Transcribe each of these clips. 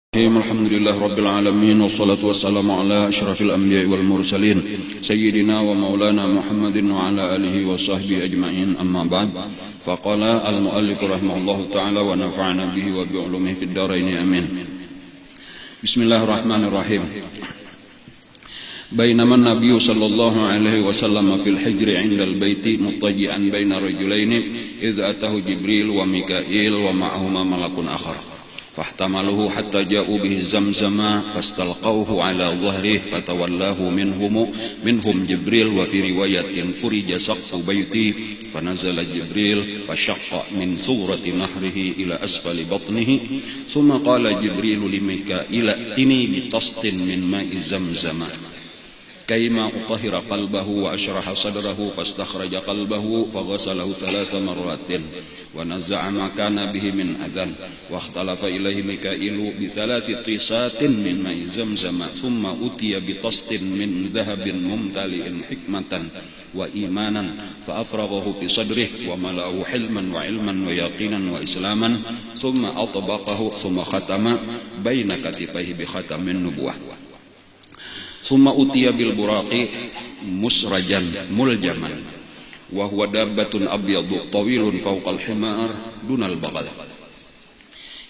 Alhamdulillah Rabbil Alamin. Wassalatu wassalamu ala ashrafil anbiya wal mursalin Sayyidina wa maulana Muhammadin wa ala alihi wa sahbihi ajma'in. Amma ba'd. Faqala al-muallif rahimahullahu ta'ala wa nafa'ana bihi wa bi'ulumihi fid daraini amin. Bismillahirrahmanirrahim. Bainama an-nabiyyu sallallahu alaihi wasallam fil hijri 'inda al-baiti muttaji'an baina rajulaini idh atahu Jibril wa Mikail wa ma'ahuma malakun akhar. فاحتملوه حتى جاءوا به زمزم فاستلقوه على ظهره فتولاه منهم جبريل وفي رواية فرج سقف بيتي فنزل جبريل فشق من ثورة نهره إلى أسفل بطنه ثم قال جبريل لميكائيل ائتني بطست من ماء زمزم كيما أطهر قلبه وأشرح صدره فاستخرج قلبه فغسله 3 مرات ونزع ما كان به من أذى واختلف إليه ميكائيل ب3 طيسات من ماء زمزم ثم أتي بطست من ذهب ممتلئ حكمة وإيمانا فأفرغه في صدره وملأه حلما وعلما ويقينا وإسلاما ثم أطبقه ثم ختم بين كتفيه بختم النبوة ثم أتي بالبراق مسرجا ملجما وهو دابة أبيض طويل فوق الحمار دون البغل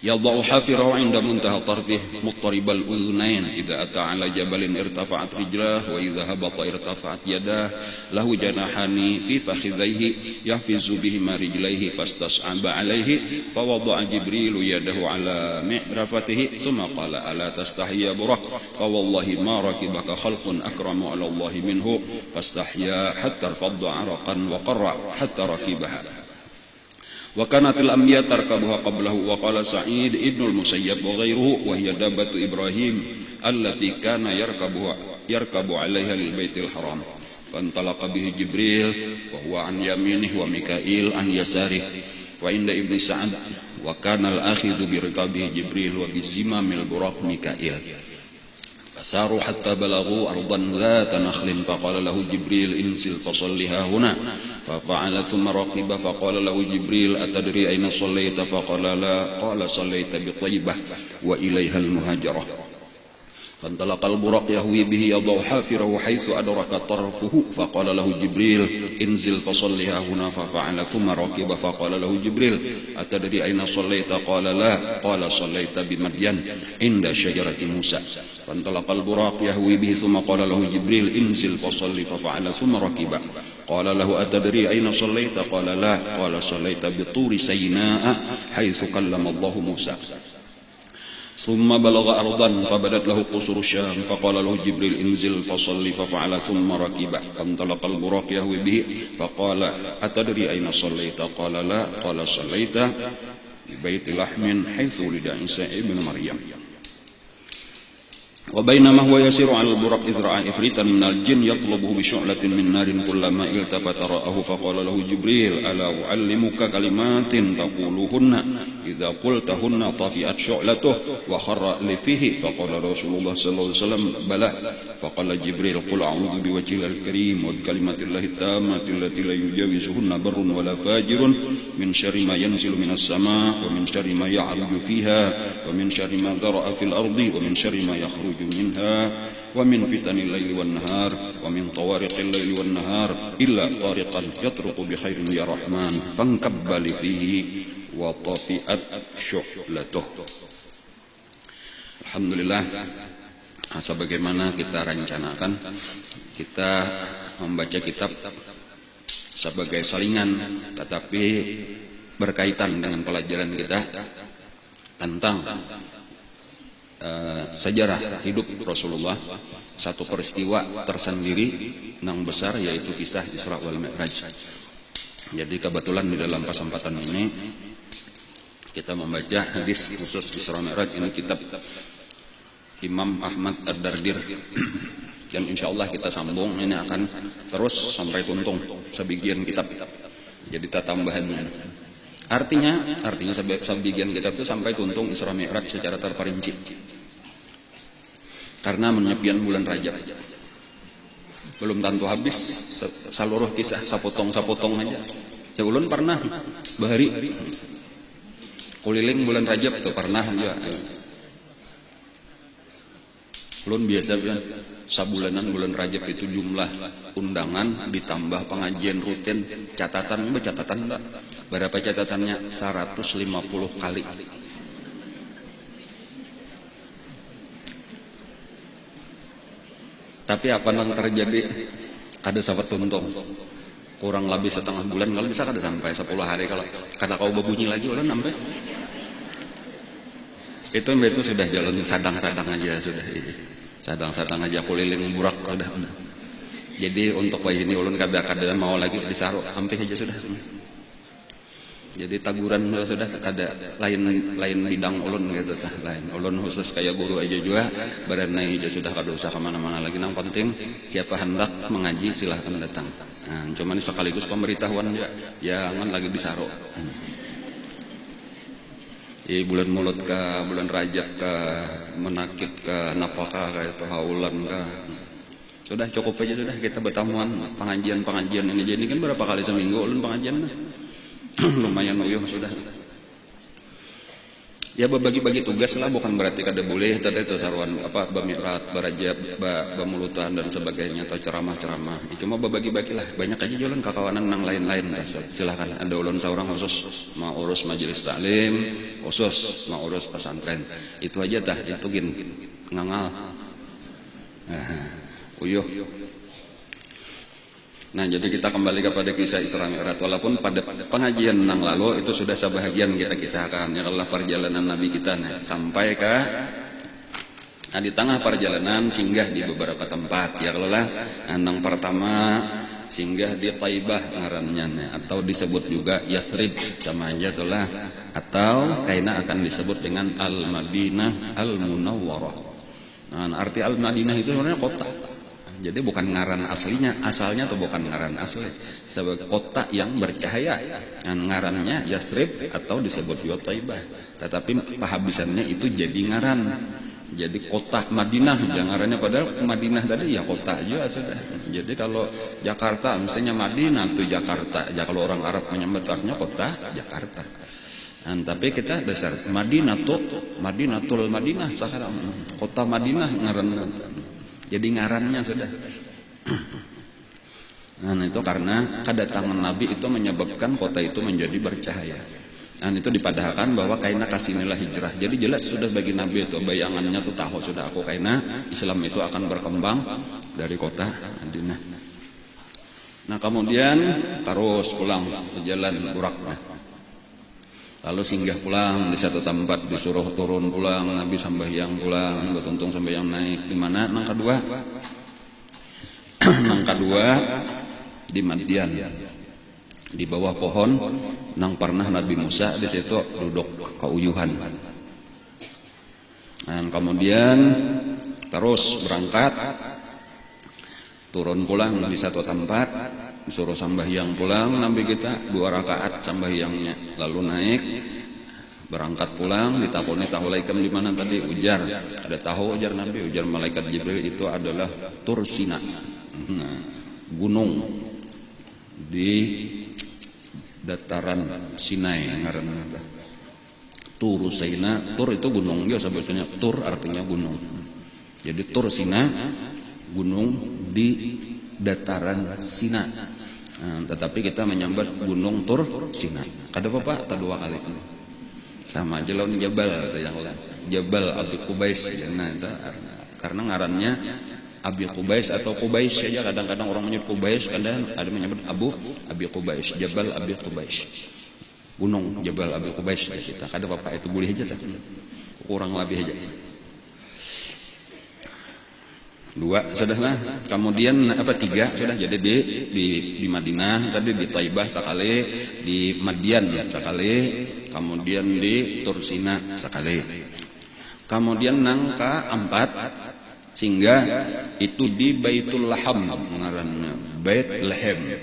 يضع حافره عند منتهى طرفه مضطرب الأذنين إذا أتى على جبل ارتفعت رجلاه وإذا هبط ارتفعت يداه له جناحان في فخذيه يحفز بهما رجليه فاستصعب عليه فوضع جبريل يده على معرفته ثم قال ألا تستحي يا براق فوالله ما ركبك خلق أكرم على الله منه فاستحيا حتى ارفض عرقا وقرع حتى ركبها وكانت الأنبياء تركبها قبله. وقال سعيد ابن المسيب وغيره وهي دابة إبراهيم التي كان يركب عليها للبيت الحرام فانطلق به جبريل وهو عن يمينه وميكائيل عن يساره وعند ابن سعد وكان الآخذ بركابه جبريل وبزمام البراق ميكائيل فساروا حتى بلغوا أرضا ذات نخل فقال له جبريل انزل فصلها هنا ففعل ثم ركب فقال له جبريل أتدري أين صليت فقال لا قال صليت بطيبة وإليها المهاجرة فانطلق البراق يهوي به يضع حافره حيث أدرك طرفه فقال له جبريل انزل فصلها هنا ففعل ثم ركب فقال له جبريل أتدري أين صليت قال لا قال صليت بمدين عند شجرة موسى فانطلق البراق يهوي به ثم قال له جبريل انزل فصل ففعل ثم ركب قال له أتدري أين صليت قال لا قال صليت بطور سيناء حيث كلم الله موسى ثم بلغ أرضا فبدت له قصر الشام فقال له جبريل انزل فصل ففعل ثم ركب فانطلق البراق يهوي به فقال أتدري أين صليت قال لا قال صليت ببيت لحم حيث ولد عيسى ابن مريم وبينما هو يسير على البراق إذ رأى إفريتا من الجن يطلبه بشعلة من نار كلما التفت رآه فقال له جبريل ألا أعلمك كلمات تقولهن إذا قلتهن طفئت شعلته وخر لفيه فقال رسول الله صلى الله عليه وسلم بلى فقال جبريل قل أعوذ بوجه الله الكريم وبكلمات الله التامة التي لا يجاوزهن بر ولا فاجر من شر ما ينزل من السماء ومن شر ما يعرج فيها ومن شر ما ذرأ في الأرض ومن شر ما يخرج منها ومن فتن الليل والنهار ومن طوارق الليل والنهار إلا طارقا يطرق بخير يا رحمن فانكب فيه وطفئت شعلته. Alhamdulillah, sebagaimana kita rencanakan, kita membaca kitab sebagai salingan tetapi berkaitan dengan pelajaran kita tentang sejarah hidup Rasulullah, satu peristiwa tersendiri yang besar yaitu kisah Isra wal Mi'raj. Jadi kebetulan di dalam kesempatan ini kita membaca hadis khusus Isra Mi'raj, ini kitab Imam Ahmad Ad-Dardir dan insyaallah kita sambung, ini akan terus sampai tuntung sebagian kitab. Jadi tambahannya Artinya sebagian kitab itu sampai tuntung Isra Mi'raj secara terperinci. Karena menyepian bulan Rajab. Belum tentu habis seluruh kisah sapotong-sapotong aja. Ya ulun pernah bahari keliling bulan Rajab itu pernah juga. Ulun biasa bilang sabulanan bulan Rajab itu jumlah undangan ditambah pengajian rutin catatan enggak? Berapa catatannya? 150 kali. Tapi apa yang terjadi? Kada sahabat tuntung. Kurang lebih setengah bulan, kalau bisa kada sampai 10 hari, kalau karena kau berbunyi lagi ulun sampai. Itu sudah jalan sadang-sadang aja sudah. Sadang-sadang aja kuliling burak sudah. Jadi untuk bayi ini ulun kada mau lagi disaru, hampir aja sudah. Jadi taguran sudah kada lain bidang ulun gitu tah, lain ulun khusus kayak guru aja juga berenai aja sudah kada usah kemana-mana lagi. Yang penting siapa hendak mengaji silahkan datang. Nah, cuman sekaligus pemberitahuan ya, jangan lagi disaru. Bulan mulut ke bulan Rajab ke menakit ke nafkah ke itu haulan ke sudah cukup aja sudah kita bertamuan pengajian ini. Jadi kan berapa kali seminggu ulun pengajian lumayan uyuh sudah. Ya berbagi-bagi tugas lah, bukan berarti kada boleh tadi itu saruan apa bamirat, barajab, bamulutan dan sebagainya atau ceramah-ceramah. Cuma berbagi-bagilah, banyak aja jalan kakawanan nang lain-lain. Silakan ada ulun seorang khusus mau urus majelis taklim, khusus mau urus pesantren. Itu aja dah, itu gin ngangal. Uyuh. Nah, jadi kita kembali kepada kisah Isra Mi'raj. Walaupun pada pengajian yang lalu itu sudah sebahagian kita kisahkan, ya Allah perjalanan Nabi kita sampai ke di tengah perjalanan singgah di beberapa tempat. Ya Allah, yang pertama singgah di Taibah ngarannya, atau disebut juga Yasrib sama aja itulah, atau kaina akan disebut dengan Al-Madinah Al-Munawwarah. Nah, arti Al-Madinah itu sebenarnya kota. Jadi bukan ngaran aslinya, asalnya tuh bukan ngaran asli, sebagai kota yang bercahaya. Ngarannya Yasrib atau disebut juga Taibah. Tetapi penghabisannya itu jadi ngaran. Jadi kota Madinah, yang ngarannya padahal Madinah tadi ya kota aja sudah. Jadi kalau Jakarta misalnya Madinah tuh Jakarta. Ya kalau orang Arab menyebutnya kota Jakarta. Nah, tapi kita dasar Madinatul Madinah sekarang kota Madinah ngaran. Jadi ngarannya sudah. Nah, itu karena kedatangan Nabi itu menyebabkan kota itu menjadi bercahaya. Nah, itu dipadahkan bahwa kaina kasinilah hijrah. Jadi jelas sudah bagi Nabi itu bayangannya tuh tahu sudah aku kaina Islam itu akan berkembang dari kota Madinah. Nah, kemudian terus pulang berjalan burak. Lalu singgah pulang di satu tempat, disuruh turun pulang, Nabi sambahyang pulang, bertuntung sambahyang naik. Di mana? Nang kedua di Madian, di bawah pohon nang pernah Nabi Musa di situ duduk keuyuhan. Dan kemudian terus berangkat, turun pulang di satu tempat, disuruh sambahyang pulang Nabi kita 2 rakaat sambahyangnya, lalu naik berangkat pulang, ditakoni tahulaikum di mana tadi, ujar ada tahu, ujar Nabi, ujar malaikat Jibril itu adalah Tur Sina, gunung di dataran Sinai ngaranna. Tur Sina, Tur itu gunung dia sebetulnya, Tur artinya gunung. Jadi Tur Sina gunung di dataran Sina. Nah, tetapi kita menyambat gunung Tur Sina. Kada apa-apa, tak 2 kali. Sama aja lawan Jabal atau yang lain. Jabal Abi Qubais. Nah, itu karena ngarannya Abi Qubais atau Qubais saja. Kadang-kadang orang menyebut Qubais, kadang ada menyebut Abi Qubais. Jabal Abi Qubais. Gunung Jabal Abi Qubais kita. Kada apa-apa, itu boleh aja. Kurang lebih aja. 2 sudahlah. Kemudian 3 sudah. Jadi di Madinah tadi, di Taibah sekali, di Madian sekali, kemudian di Tur Sina sekali. Kemudian nang ke-4 singgah itu di Baitul Laham ngaranna, Bait Lahem.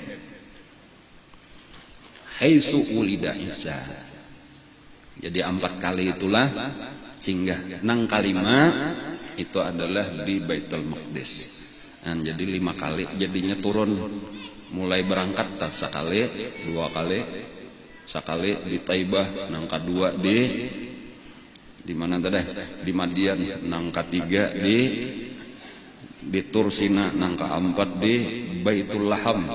Haitsu ulida Isa. Jadi 4 kali itulah singgah. Nang kelima itu adalah di Baitul Maqdis. Nah, jadi 5 kali jadinya turun, mulai berangkat tas sekali, 2 kali, sekali di Taibah, nang kedua di mana tadi? Di Madian, nang ketiga di di Tur Sina nang kaempat di Baitul Laham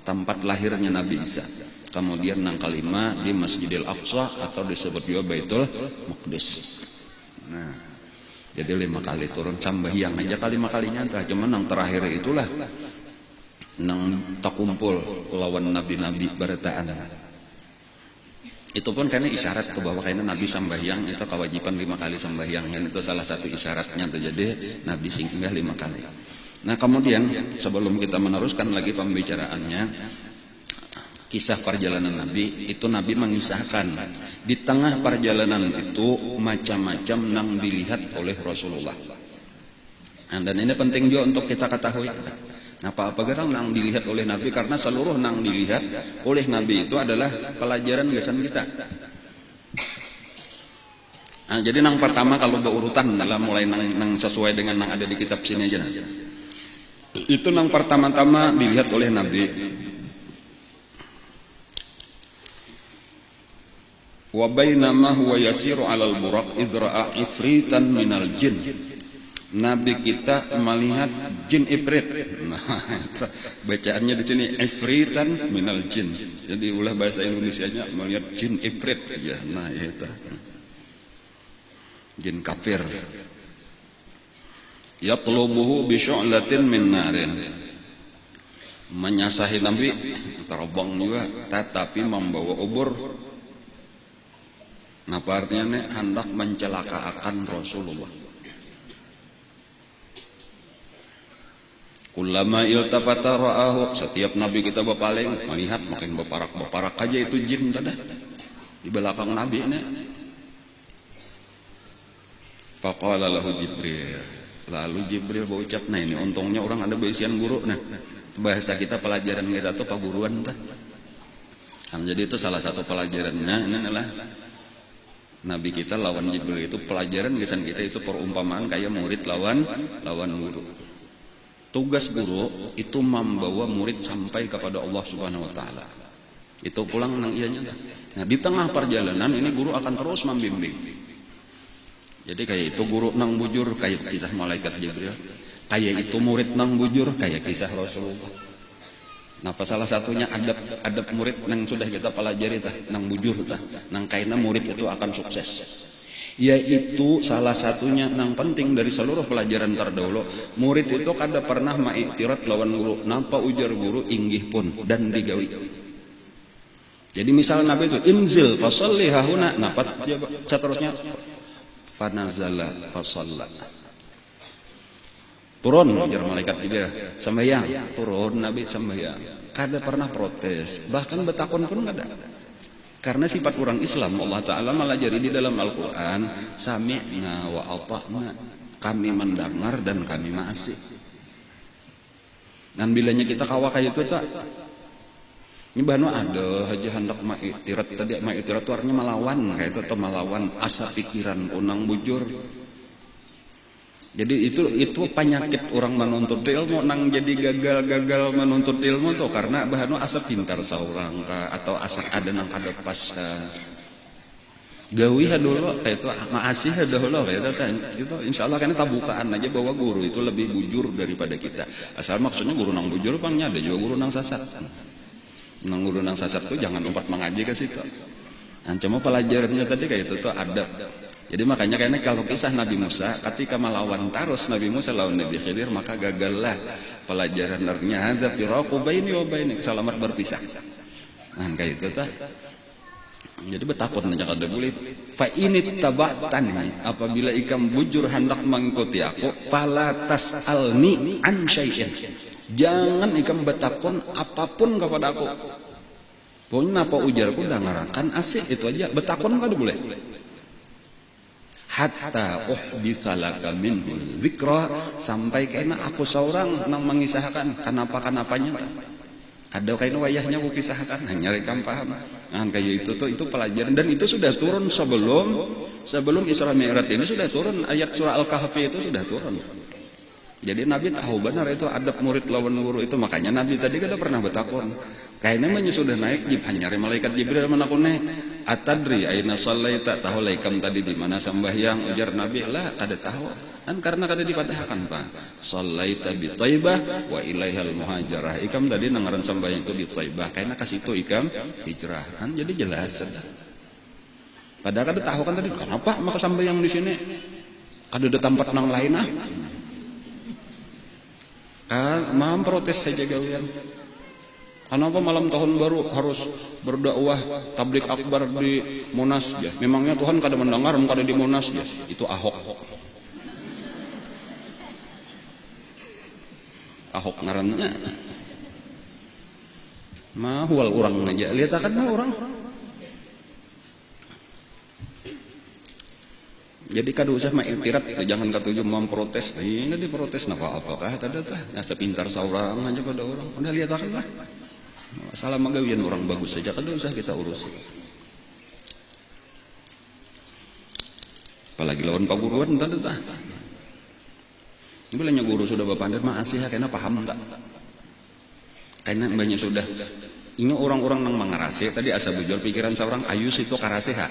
tempat lahirnya Nabi Isa. Kemudian nang kelima di Masjidil Aqsa atau disebut juga Baitul Maqdis. Nah, jadi 5 kali turun sambahyang aja kali 5 kalinya entah, cuman nang terakhir itulah nang takumpul lawan nabi-nabi barataan. Itu pun karena isyarat ke bahwa karena Nabi sambahyang itu kewajiban 5 kali sambahyang, dan itu salah satu isyaratnya tuh, jadi Nabi singgah 5 kali. Nah kemudian sebelum kita meneruskan lagi pembicaraannya, kisah perjalanan Nabi itu Nabi mengisahkan di tengah perjalanan itu macam-macam nang dilihat oleh Rasulullah. Nah, dan ini penting juga untuk kita ketahui. Nah, apa gerang nang dilihat oleh Nabi, karena seluruh nang dilihat oleh Nabi itu adalah pelajaran gesan kita. Nah, jadi nang pertama kalau berurutan dalam mulai nang sesuai dengan nang ada di kitab sini aja. Nah. Itu nang pertama-tama dilihat oleh Nabi. Wa bainama huwa yasiru 'alal buraq idra'a ifritan minal jin. Nabi kita melihat jin ifrit. Nah, bacaannya di sini ifritan minal jin. Jadi ulah bahasa Indonesianya melihat jin ifrit ya. Nah, itu. Jin kafir. Yatlubuhu bi syu'latin min narin. Menyasahi Nabi terbang juga tetapi membawa obor. Nah, artinya hendak mencelakakan Rasulullah. Kullama iltafata ra'ahu, setiap Nabi kita berpaling melihat makin berparak aja itu jin tadi di belakang Nabi ini. Faqala lahu Jibril, lalu Jibril berucap, nah ini untungnya orang ada bisian guru. Nah bahasa kita pelajaran kita tuh paguruan tah. Jadi itu salah satu pelajarannya ini adalah Nabi kita lawan Jibril itu pelajaran kesan kita itu perumpamaan kayak murid lawan guru. Tugas guru itu membawa murid sampai kepada Allah Subhanahu wa taala. Itu pulang nang ianya dah. Nah, di tengah perjalanan ini guru akan terus membimbing. Jadi kayak itu guru nang bujur kayak kisah malaikat Jibril. Kayak itu murid nang bujur kayak kisah Rasulullah. Nah, salah satunya adab murid nang sudah kita pelajari tah, nang bujur tah. Nang kaina murid itu akan sukses. Yaitu salah satunya yang penting dari seluruh pelajaran terdahulu, murid itu kada pernah ma'iktirat lawan guru, napa ujar guru inggih pun dan digawi. Jadi misal Nabi itu inzil fasalli hahuna, napa seterusnya fanazala fasalla. Turun ujar malaikat Jibril, sembahyang, turun Nabi sembahyang. Kada pernah protes, bahkan betakon pun kada. Karena sifat orang Islam Allah Ta'ala melajari di dalam Al-Quran, sami'na wa ata'na, kami mendengar dan kami ma'asih. Dan bilanya kita kawak kayak itu tak, ini bahano ada aja hendak ma'iktirat tadi, ma'iktirat itu artinya melawan kayak itu, atau melawan asa pikiran unang bujur. Jadi itu penyakit orang menuntut ilmu nang jadi gagal menuntut ilmu tuh karena bahano asa pintar seorang atau asa ada nang ada pas gawi dulu kayak itu maasih dulu kayak itu insyaallah kan tabukaan aja bahwa guru itu lebih bujur daripada kita. Asal maksudnya guru nang bujur pangnya ada juga guru nang sasat. Nang guru nang sasat tuh jangan umpat mengaji ke situ. Nah, cuma pelajarannya tadi kayak itu tuh adab. Jadi makanya kayaknya kalau kisah Nabi Musa ketika melawan Tarus Nabi Musa lawan Nabi Khidir, maka gagallah pelajaran artinya hadza firaqu baini wa bainik, selamat berpisah. Nah kayak itu tah. Jadi betapun aja kada boleh. Fa init tabatani, apabila ikam bujur hendak mengikuti aku, fala tasalni an syai'in. Jangan ikam betakon apapun kepada aku. Pokoknya apa ujarku dengarkan asik itu aja, betakon kada boleh. Hatta uhditsalaka minhu dzikra, sampai kena aku seorang nang mengisahkan kenapa-kenapanya. Ada kain wayahnya aku kisahkan, hanya rekam paham. Nah, kayak itu pelajaran dan itu sudah turun sebelum Isra Mi'raj ini sudah turun ayat surah Al-Kahfi itu sudah turun. Jadi Nabi tahu benar itu adab murid lawan guru itu, makanya Nabi tadi kada pernah bertakon. Kayaknya sudah naik hanya malaikat Jibril menakone atadri aina sallaita, tahu laikam tadi di mana sembahyang? Ujar Nabi, lah kada tahu. Kan karena kada dipadahkan Pak. Sallaita bi Thaibah wa ilaihal muhajarah. Ikam tadi nangaran sembahyang itu di Thaibah, karena kasih itu ikam hijrah. Kan jadi jelas. Padahal kada tahu kan tadi, kenapa maka sembahyang di sini? Kada ada tempat nang lain ah. Kan mam protes saja gawian. Kenapa malam tahun baru harus berdakwah tablik akbar di Monas ya? Memangnya Tuhan kada mendengar kada di Monas ya? Itu Ahok. Ahok ngarannya. Mah hual urang aja. Lihat akan orang. Jadi kada usah mengiktiraf, jangan katuju memprotes. Ini diprotes napa apakah tadi tah? Asa pintar saurang aja pada orang. Udah lihat akan lah. Salah magawian orang bagus saja, kada usah kita urus. Apalagi lawan paguruan tadi tah. Bilanya guru sudah bapandar maasih kena paham tak? Karena banyak sudah. Ini orang-orang nang mangarasi tadi asa bujur pikiran seorang ayus itu karasiha.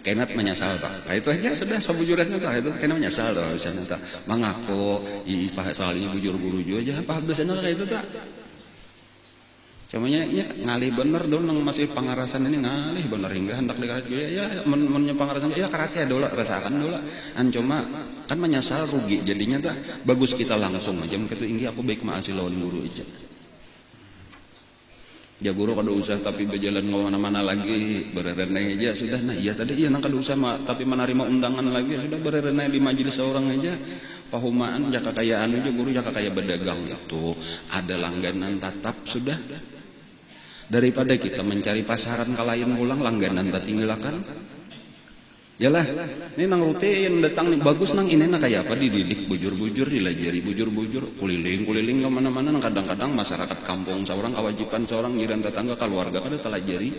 Kenat menyesal tak? Nah, itu aja sudah sabujuran tak? Itu kena menyesal tak? Misalnya tak mengaku pahak salahnya bujur guru juga aja pahak biasanya kayak itu tak? Cumanya ya ngalih bener dong nang masih pangarasan ini ngalih bener hingga hendak dikaras ya mennya pangarasan ya karasi ya dola rasakan dola an cuma kan menyesal rugi jadinya tak bagus kita langsung aja begitu inggi aku baik maasih lawan guru aja ya guru kada usah tapi berjalan kemana-mana lagi berenai aja sudah nah iya tadi iya nang kada usah tapi menerima undangan lagi sudah berenai di majelis seorang aja pahumaan jaka kayaan aja guru jaka kaya berdagang itu ada langganan tatap sudah daripada kita mencari pasaran kalayan pulang langganan tak tinggalkan yalah ini nang rutin datang nih bagus nang ini nak kayak apa dididik bujur-bujur dilajari bujur-bujur kuliling kemana-mana nang kadang-kadang masyarakat kampung seorang kewajiban seorang jiran tetangga keluarga kada telajari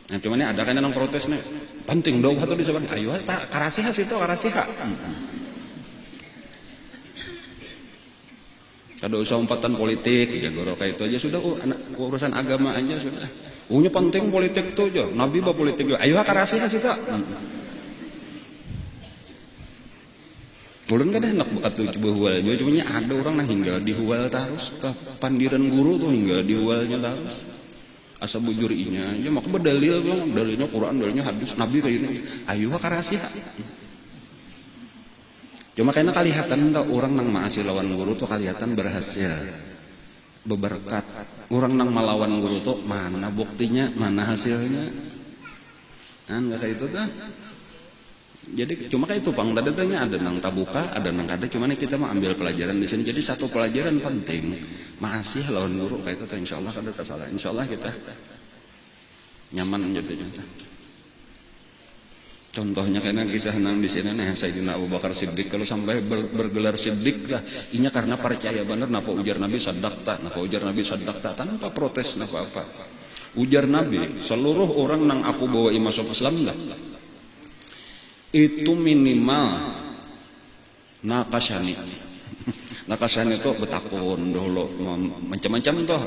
nah cuman ini ada kan nang protes nih penting doa tuh disebut ayo tak karasiha situ karasiha kada usah umpatan politik ya goro kayak itu aja sudah urusan agama aja sudah punya penting politik tuh aja nabi bah politik ayo karasiha situ ulun kada hendak buat tuh huwal juga cuma ada orang nah hingga dihuwal terus pandiran guru tuh hingga dihuwalnya terus asa bujur inya ya maka berdalil bang dalilnya Quran dalilnya hadis nabi kayak ini ayo karasiha cuma kayaknya kelihatan tak orang nang maasih lawan guru tuh kelihatan berhasil berberkat orang nang melawan guru tuh mana buktinya mana hasilnya kan nggak kayak itu tuh jadi cuma kayak itu pang tadi tanya ada nang tabuka ada nang kada cuma kita mau ambil pelajaran di sini jadi satu pelajaran penting maasih lawan guru kayak itu tuh insyaallah kada salah insyaallah kita nyaman jadinya contohnya karena kisah nang di sini nih Sayyidina Abu Bakar Siddiq kalau sampai bergelar Siddiq lah inya karena percaya benar napa ujar Nabi sadaqta tanpa protes napa apa ujar Nabi seluruh orang nang aku bawa masuk Islam dah itu minimal nakasani itu betakun dulu macam-macam toh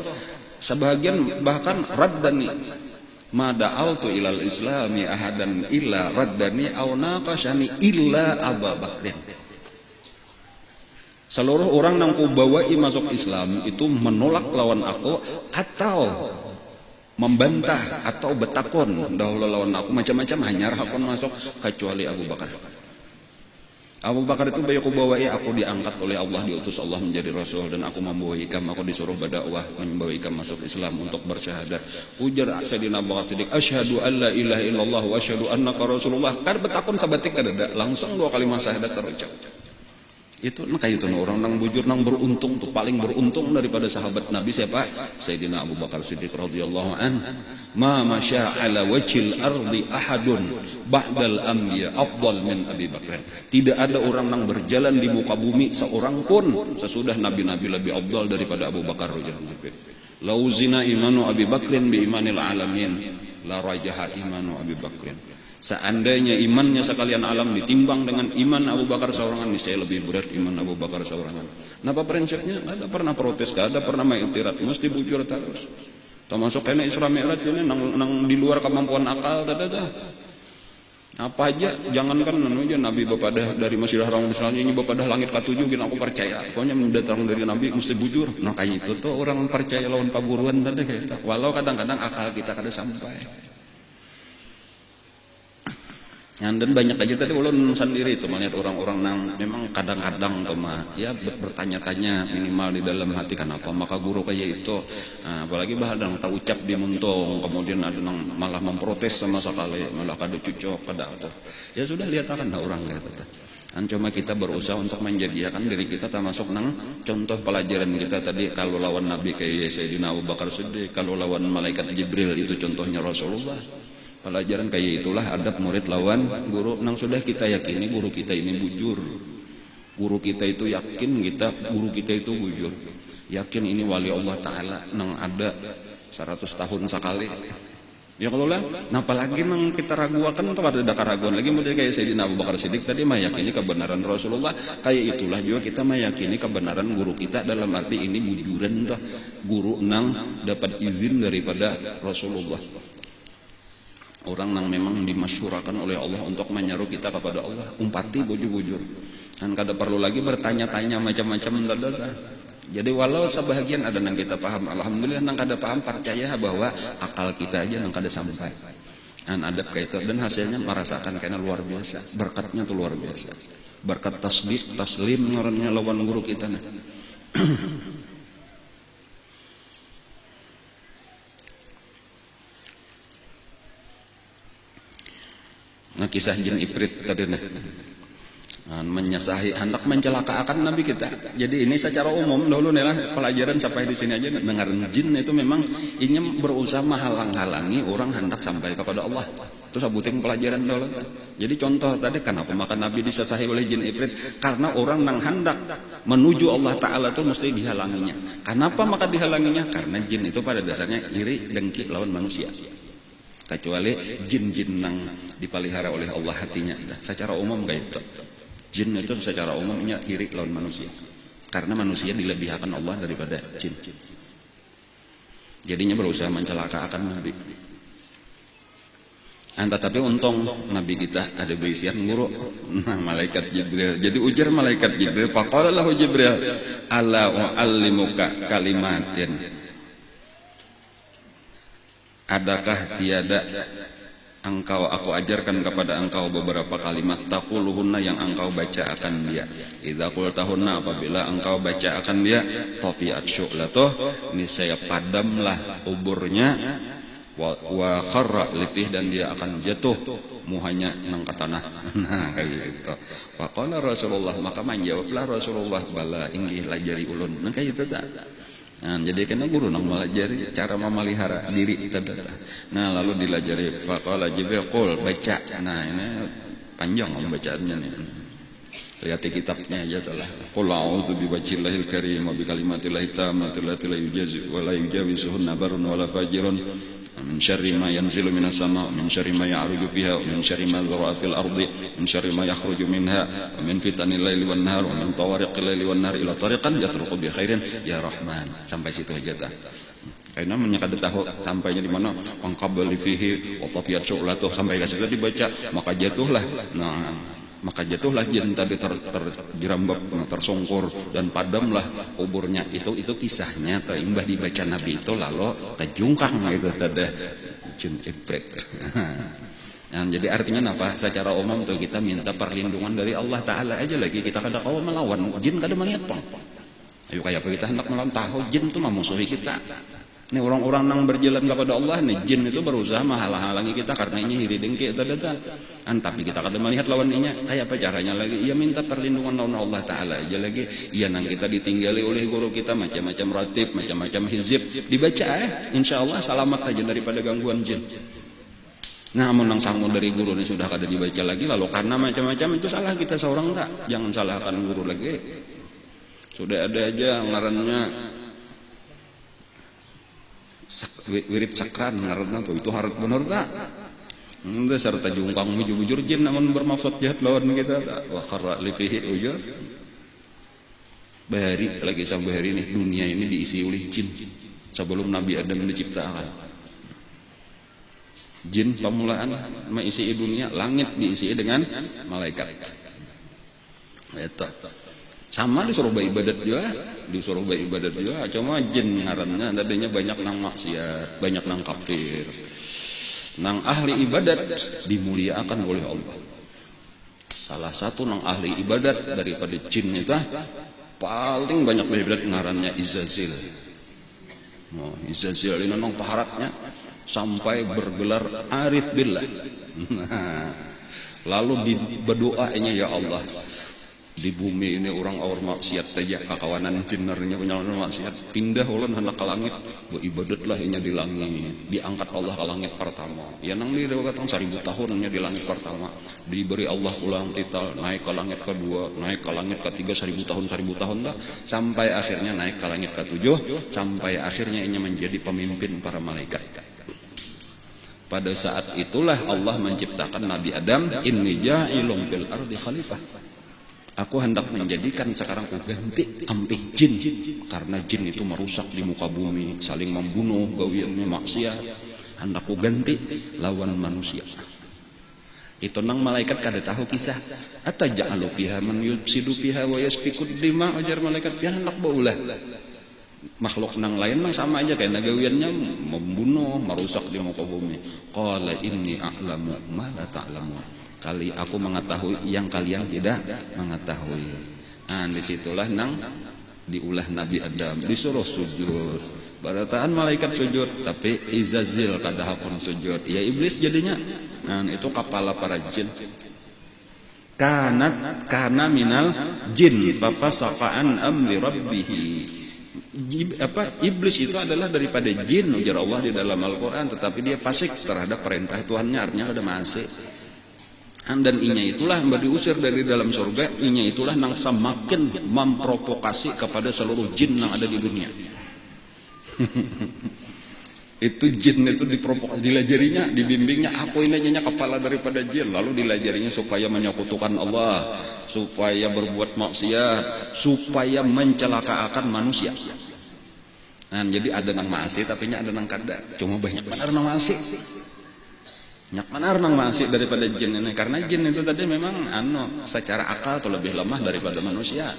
sebagian bahkan raddani ma da'autu ilal islami ahadan illa raddani au naqashani illa Abu Bakrin seluruh orang yang ku bawai masuk Islam itu menolak lawan aku atau membantah atau betakon dahulu lawan aku macam-macam hanya hakon masuk kecuali Abu Bakar Abu Bakar itu bayu ku bawai aku diangkat oleh Allah diutus Allah menjadi rasul dan aku membawa ikam aku disuruh berdakwah membawa ikam masuk Islam untuk bersyahadat ujar Sayyidina Abu Bakar Siddiq asyhadu an la ilaha illallah wa asyhadu annaka rasulullah kan betakon sabatik kada langsung dua kalimat syahadat terucap itu kayak itu orang nang bujur nang beruntung tuh paling beruntung daripada sahabat Nabi siapa Sayyidina Abu Bakar Siddiq radhiyallahu an ma masya ala wajhil ardi ahadun ba'dal anbiya afdal min Abi Bakr tidak ada orang nang berjalan di muka bumi seorang pun sesudah nabi-nabi lebih afdal daripada Abu Bakar radhiyallahu anhu lau zina imanu Abi Bakrin bi imanil alamin la rajaha imanu Abi Bakrin seandainya imannya sekalian alam ditimbang dengan iman Abu Bakar seorangan niscaya lebih berat iman Abu Bakar seorangan. Napa prinsipnya? Ada pernah protes, ada pernah mengiktiraf, mesti bujur terus. Termasuk kena Isra Mi'raj ini nang di luar kemampuan akal tadi. Apa aja, jangankan aja Nabi bapadah dari Masjidil Haram misalnya ini bapadah langit ke-7 gini aku percaya. Pokoknya mendatang dari Nabi mesti bujur. Nah kayak itu tuh orang percaya lawan paburuan tadi kayak itu. Walau kadang-kadang akal kita kada sampai. Dan banyak aja tadi ulun sendiri itu melihat orang-orang nang memang kadang-kadang tuh mah ya bertanya-tanya minimal di dalam hati kenapa maka guru kayak itu. Nah, apalagi bahadang tak ucap di muntung kemudian ada nang malah memprotes sama sekali malah kada cucok kada apa. Ya sudah lihat akan orang kayak itu. Dan cuma kita berusaha untuk menjadikan diri kita termasuk nang contoh pelajaran kita tadi kalau lawan Nabi kayak Sayyidina Abu Bakar Siddiq, kalau lawan malaikat Jibril itu contohnya Rasulullah. Pelajaran kayak itulah adab murid lawan guru. Nang sudah kita yakini guru kita ini bujur. Guru kita itu yakin guru kita itu bujur. Yakin ini wali Allah Ta'ala nang ada 100 tahun sekali. Ya kalau lah, nah apalagi nang kita raguakan atau ada keraguan lagi model kayak Sayyidina Abu Bakar Siddiq tadi meyakini kebenaran Rasulullah. Kayak itulah juga kita meyakini kebenaran guru kita dalam arti ini bujuran tuh. Guru nang dapat izin daripada Rasulullah. Orang yang memang dimasyhurkan oleh Allah untuk menyeru kita kepada Allah, umpati bujur-bujur. Dan kada perlu lagi bertanya-tanya macam-macam dada. Jadi walau sebahagian ada yang kita paham, alhamdulillah yang kada paham percaya bahwa akal kita aja yang kada sampai. Dan adab kayak itu dan hasilnya merasakan kayaknya luar biasa. Berkatnya tuh luar biasa. Berkat taslim ngarannya lawan guru kita nah. Nah kisah jin ifrit tadi nah menyasahi hendak mencelakakan Nabi kita. Jadi ini secara umum dulu nih lah pelajaran sampai di sini aja dengar jin itu memang ini berusaha menghalang-halangi orang hendak sampai kepada Allah. Terus abuting pelajaran dulu. Jadi contoh tadi kenapa maka Nabi disasahi oleh jin ifrit karena orang yang hendak menuju Allah Ta'ala itu mesti dihalanginya. Kenapa maka dihalanginya? Karena jin itu pada dasarnya iri dengki lawan manusia. Kecuali jin-jin yang dipelihara oleh Allah hatinya. Secara umum kayak itu. Jin itu secara umumnya iri lawan manusia. Karena manusia dilebihkan Allah daripada jin. Jadinya berusaha mencelakakan Nabi. Tetapi untung Nabi kita ada bisian guru. Nah, malaikat Jibril. Jadi ujar malaikat Jibril, faqala lahu Jibril, ala u'allimuka kalimatin. Adakah tiada aku ajarkan kepada engkau beberapa kalimat taquluhunna yang engkau baca akan dia. Idza qultahunna apabila engkau baca akan dia tafiat syu'latuh niscaya padamlah uburnya wa kharra lipih dan dia akan jatuh muhanya nang ke tanah. Nah kayak gitu. Faqala Rasulullah maka menjawablah Rasulullah bala inggih lajari ulun. Nah kayak itu tak. Nah, jadi kena guru nang melajari cara memelihara diri kita. Nah, lalu dilajari faqala Jibril qul baca. Nah, ini panjang bacaannya nih. Lihat kitabnya aja telah. Qul a'udzu biwajhillahil karim wa bi kalimatillahi tammati allati la yujazi wa la yujawizuhunna barun wa la fajirun. Min syarri ma yanzilu minas sama' min syarri ma ya'ruju fiha wa min syarri ma dhara'a fil ardi min syarri ma yakhruju minha wa min fitanil laili wan nahar wa min tawariqil laili wan nahar ila tariqan yatruqu bi khairin ya rahman. Sampai situ aja dah. Karena menyakada tahu sampainya di mana pangkabali fihi wa tafiyat syu'latuh sampai ke situ dibaca maka jatuhlah. Nah maka jatuhlah jin tadi terjerambab, tersungkur dan padamlah kuburnya. Itu kisahnya taimbah dibaca Nabi itu lalu kejungkang itu tadi jin ifrit. Nah, jadi artinya apa? Secara umum tuh kita minta perlindungan dari Allah Ta'ala aja lagi. Kita kada kau melawan jin kada melihat pang. Ayo kayak apa kita hendak melawan tahu jin itu memusuhi kita. Ini orang-orang yang berjalan kepada Allah nih jin itu berusaha menghalang-halangi kita karena ini iri dengki tapi kita kada melihat lawannya. Kayak apa caranya lagi? Ya minta perlindungan lawan Allah Ta'ala aja lagi. Ya nang kita ditinggali oleh guru kita macam-macam ratib, macam-macam hizib dibaca insyaallah selamat aja daripada gangguan jin. Nah, amun nang sanggup dari guru ini sudah kada dibaca lagi lalu karena macam-macam itu salah kita seorang tak. Jangan salahkan guru lagi. Sudah ada aja ngarannya wirid sakran ngaranna tuh itu harus benar tak? Ente serta jungkang bujur jin namun bermaksud jahat lawan kita tak? Wa qarra li fihi ujur. Bahari lagi sampai hari ini dunia ini diisi oleh jin. sebelum Nabi Adam diciptakan. Jin pamulaan mengisi dunia, langit diisi dengan malaikat. Eta sama disuruh beribadat juga, cuma jin ngaranna tadinya banyak nang maksiat, banyak nang kafir. Nang ahli ibadat dimuliakan oleh Allah. Salah satu nang ahli ibadat daripada jin itu paling banyak beribadat ngarannya Izazil. Izazil ini nang paharatnya sampai bergelar arif billah. Lalu berdoanya, ya Allah, di bumi ini orang maksiat saja kakawanan jinarnya penyalahan maksiat, pindah ulan hendak ke langit, beribadatlah inya di langit, diangkat Allah ke langit pertama. Ya nang di datang 1000 tahunnya di langit pertama, diberi Allah ulang titel, naik ke langit kedua, naik ke langit ketiga 1000 tahun dah, sampai akhirnya naik ke langit ke-7, sampai akhirnya inya menjadi pemimpin para malaikat. Pada saat itulah Allah menciptakan Nabi Adam, inni ja'ilun fil ardi khalifah. Aku hendak menjadikan sekarang aku ganti ampih jin, karena jin itu merusak di muka bumi, saling membunuh, gawiannya maksiat. Hendak aku ganti lawan manusia. Itu nang malaikat kada tahu kisah. Ataja'alu fiha man yufsidu fiha wa yasfiku dima, ajar malaikat pian hendak baulah. Makhluk nang lain mah sama aja kayak gawiannya membunuh, merusak di muka bumi. Qala inni a'lamu ma la ta'lamu. Kali aku mengetahui yang kalian tidak mengetahui. Nah, disitulah nang diulah Nabi Adam disuruh sujud. Barataan malaikat sujud, tapi Izazil kadahapun sujud. Ya iblis jadinya. Nah, itu kepala para jin. Kana minal jin fa fasaqa an amri rabbih. Iblis itu adalah daripada jin ujar Allah di dalam Al-Quran, tetapi dia fasik terhadap perintah Tuhannya, artinya ada masih. Dan inya itulah yang diusir dari dalam surga, inya itulah yang semakin memprovokasi kepada seluruh jin yang ada di dunia. Itu jin itu diprovokasi, dilajarinya, dibimbingnya, aku ini hanya kepala daripada jin, lalu dilajarinya supaya menyekutukan Allah, supaya berbuat maksiat, supaya mencelakakan manusia. Nah, jadi ada nang maasi, tapi ada nang kada. Cuma banyak benar nang maasi. Banyak benar nang maasi daripada jin ini, karena jin itu tadi memang secara akal atau lebih lemah daripada manusia.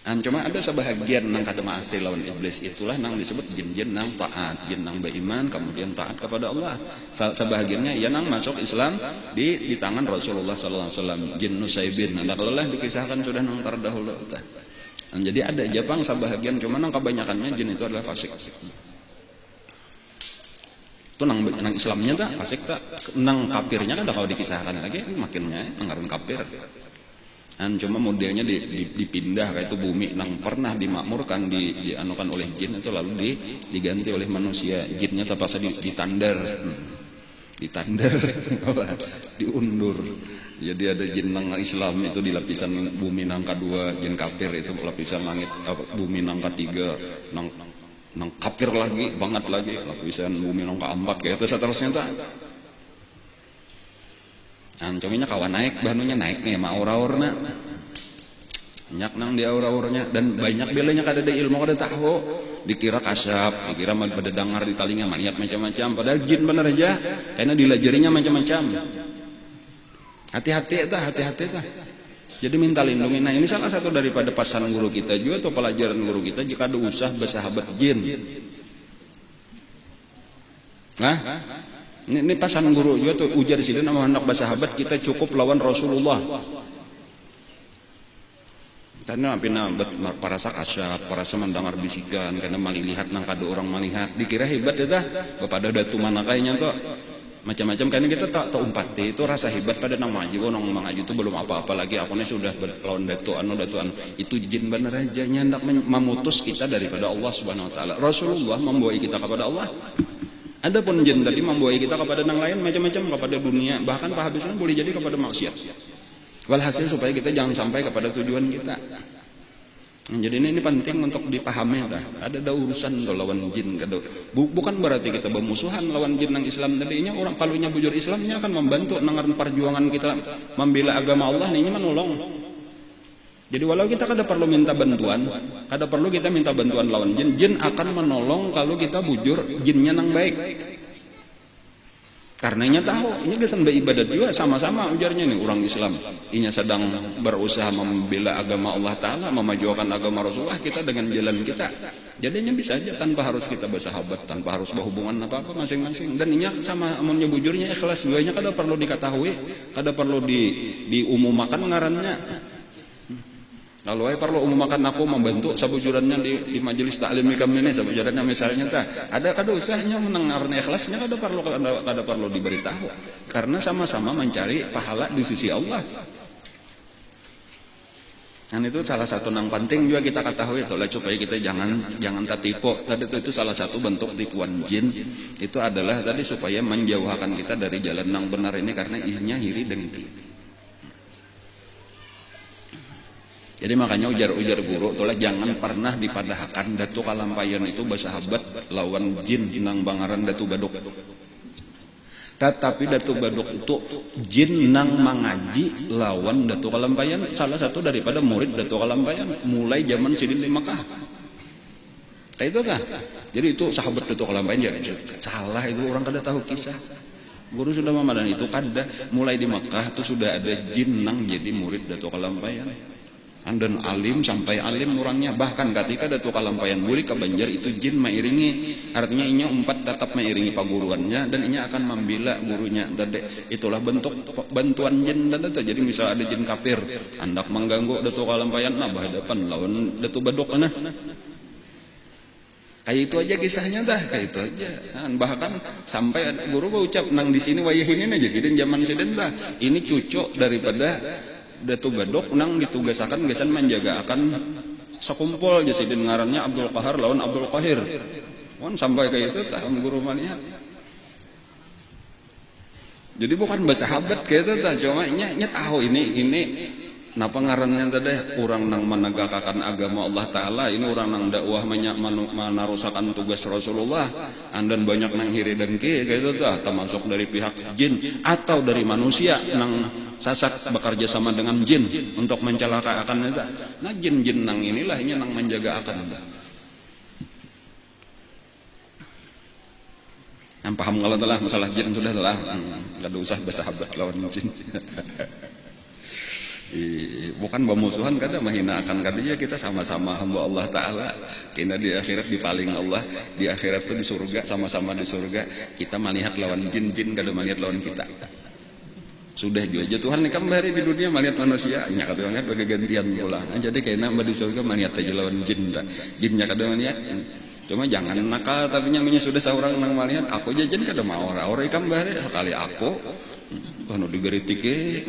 Cuma ada sebahagian nang kada maasi lawan iblis, itulah nang disebut jin-jin nang taat, jin nang beriman kemudian taat kepada Allah. Sebahagiannya ya nang masuk Islam di tangan Rasulullah sallallahu alaihi wasallam, jin Nusaybin. Nah, kalau dikisahkan sudah nang terdahulu. Jadi ada Jepang sebahagian, cuma nang kebanyakannya jin itu adalah fasik. Itu nang Islamnya tak fasik tak, nang kafirnya kan kalau dikisahkan lagi makinnya ngaran kafir. Cuma modelnya dipindah kayak itu bumi nang pernah dimakmurkan dianukan oleh jin itu lalu diganti oleh manusia. Jinnya terpaksa ditandar, diundur. Jadi ada jin nang Islam itu di lapisan bumi nang kedua, jin kafir itu lapisan langit bumi nang ketiga, nang kafir lagi banget lagi lapisan bumi nang keempat kayak itu seterusnya tak. Ancominya kawan naik, banunya naik nih, sama aura-aurna. Nyak nang di aura-aurnya, dan banyak belanya kada ada ilmu, kada tahu. Dikira kasyaf, dikira pada dengar di talinga maniat macam-macam. Padahal jin bener aja, karena dilajarinya macam-macam. Hati-hati tah. Jadi minta lindungi. Nah, ini salah satu daripada pesan guru kita juga atau pelajaran guru kita, jika ada usah bersahabat jin. Nah, ini pesan guru juga tuh, ujar sini nama hendak bersahabat kita cukup lawan Rasulullah. Karena para sakasyaf, para mendengar bisikan, karena melihat nang kada orang melihat, dikira hebat ya tah, kepada datu mana kayaknya tuh macam-macam, karena kita tak umpati itu rasa hebat pada nang maju, nang maju itu belum apa-apa lagi, aku nih sudah lawan datuan itu jin bener aja nyandak memutus kita daripada Allah Subhanahu Wa Taala. Rasulullah membawa kita kepada Allah. Adapun jin tadi membawa kita kepada yang lain macam-macam, kepada dunia, bahkan habisnya boleh jadi kepada maksiat. Walhasil supaya kita jangan sampai kepada tujuan kita. Jadi ini penting untuk dipahami. Ada urusan tuh lawan jin. Bukan berarti kita bermusuhan lawan jin yang Islam tadinya. Orang kalau nya bujur Islamnya akan membantu nangaran perjuangan kita membela agama Allah, ini menolong. Jadi walau kita kada perlu minta bantuan, kada perlu kita minta bantuan lawan jin, jin akan menolong kalau kita bujur jinnya nang baik. Karenanya tahu, ini kesan beribadat juga sama-sama ujarnya nih orang Islam. Inya sedang berusaha membela agama Allah Ta'ala, memajukan agama Rasulullah, kita dengan jalan kita. Jadinya bisa aja tanpa harus kita bersahabat, tanpa harus berhubungan apa-apa masing-masing. Dan inya sama amunnya bujurnya ikhlas, duanya kada perlu diketahui, kada perlu diumumkan ngarannya. Kalau perlu umumkan aku membantu sabujurannya di majelis taklim kami ini sabujurannya misalnya ada kada usahnya mendengarnya ikhlasnya kada perlu diberitahu karena sama-sama mencari pahala di sisi Allah. Dan itu salah satu yang penting juga kita ketahui itulah supaya kita jangan tertipu. Tadi itu salah satu bentuk tipuan jin itu adalah tadi supaya menjauhkan kita dari jalan yang benar ini karena ihnya iri dengki. Jadi makanya ujar guru itulah jangan pernah dipadahkan datu kalampayan itu bersahabat lawan jin nang bangaran datu baduk. Tetapi datu baduk itu jin nang mangaji lawan datu kalampayan salah satu daripada murid datu kalampayan mulai zaman sidin di Mekah. Kayak itu kah? Jadi itu sahabat datu kalampayan ya salah itu orang kada tahu kisah. Guru sudah memadan itu kada mulai di Mekah itu sudah ada jin nang jadi murid datu kalampayan. Dan alim sampai alim orangnya bahkan ketika Datuk Kalampayan buli ke Banjar itu jin mairingi artinya inya umpat tetap mairingi paguruannya dan inya akan membela gurunya tadi itulah bentuk bantuan jin dan jadi misal ada jin kafir hendak mengganggu Datuk Kalampayan nah berhadapan lawan Datuk Baduk nah kayak itu aja kisahnya dah kayak itu aja nah, bahkan sampai guru berucap nang di sini wayahinin aja sidin zaman sidin dah ini cucu daripada Datu Baduk nang ditugasakan gesan menjaga akan sekumpul jadi ngarannya Abdul Qahar lawan Abdul Qahir. Wan sampai kayak itu tak guru mania. Jadi bukan bersahabat kayak itu tak cuma nya tahu ini napa ngarannya tadi orang nang menegakkan agama Allah Ta'ala ini orang nang dakwah menarusakan tugas Rasulullah dan banyak nang hiri dengki kayak itu tak termasuk dari pihak jin atau dari manusia nang sasak bekerja sama dengan jin untuk mencelakakan itu. Nah jin-jin nang inilah ini nang menjaga akan itu. Yang paham kalau telah masalah jin sudah telah nggak usah bersahabat lawan jin. Bukan bermusuhan kada mahina akan kadanya kita sama-sama hamba Allah Ta'ala kita di akhirat dipaling Allah di akhirat itu di surga sama-sama di surga kita melihat lawan jin kada melihat lawan kita sudah juga Tuhan ini kembali di dunia melihat manusia nya kada melihat bagi gantian pulang jadi kayaknya di surga melihat aja lawan jin jinnya kada melihat cuma jangan nakal tapi nyamanya sudah seorang nang melihat aku jajan kada mau ora kembali sekali aku anu digeritike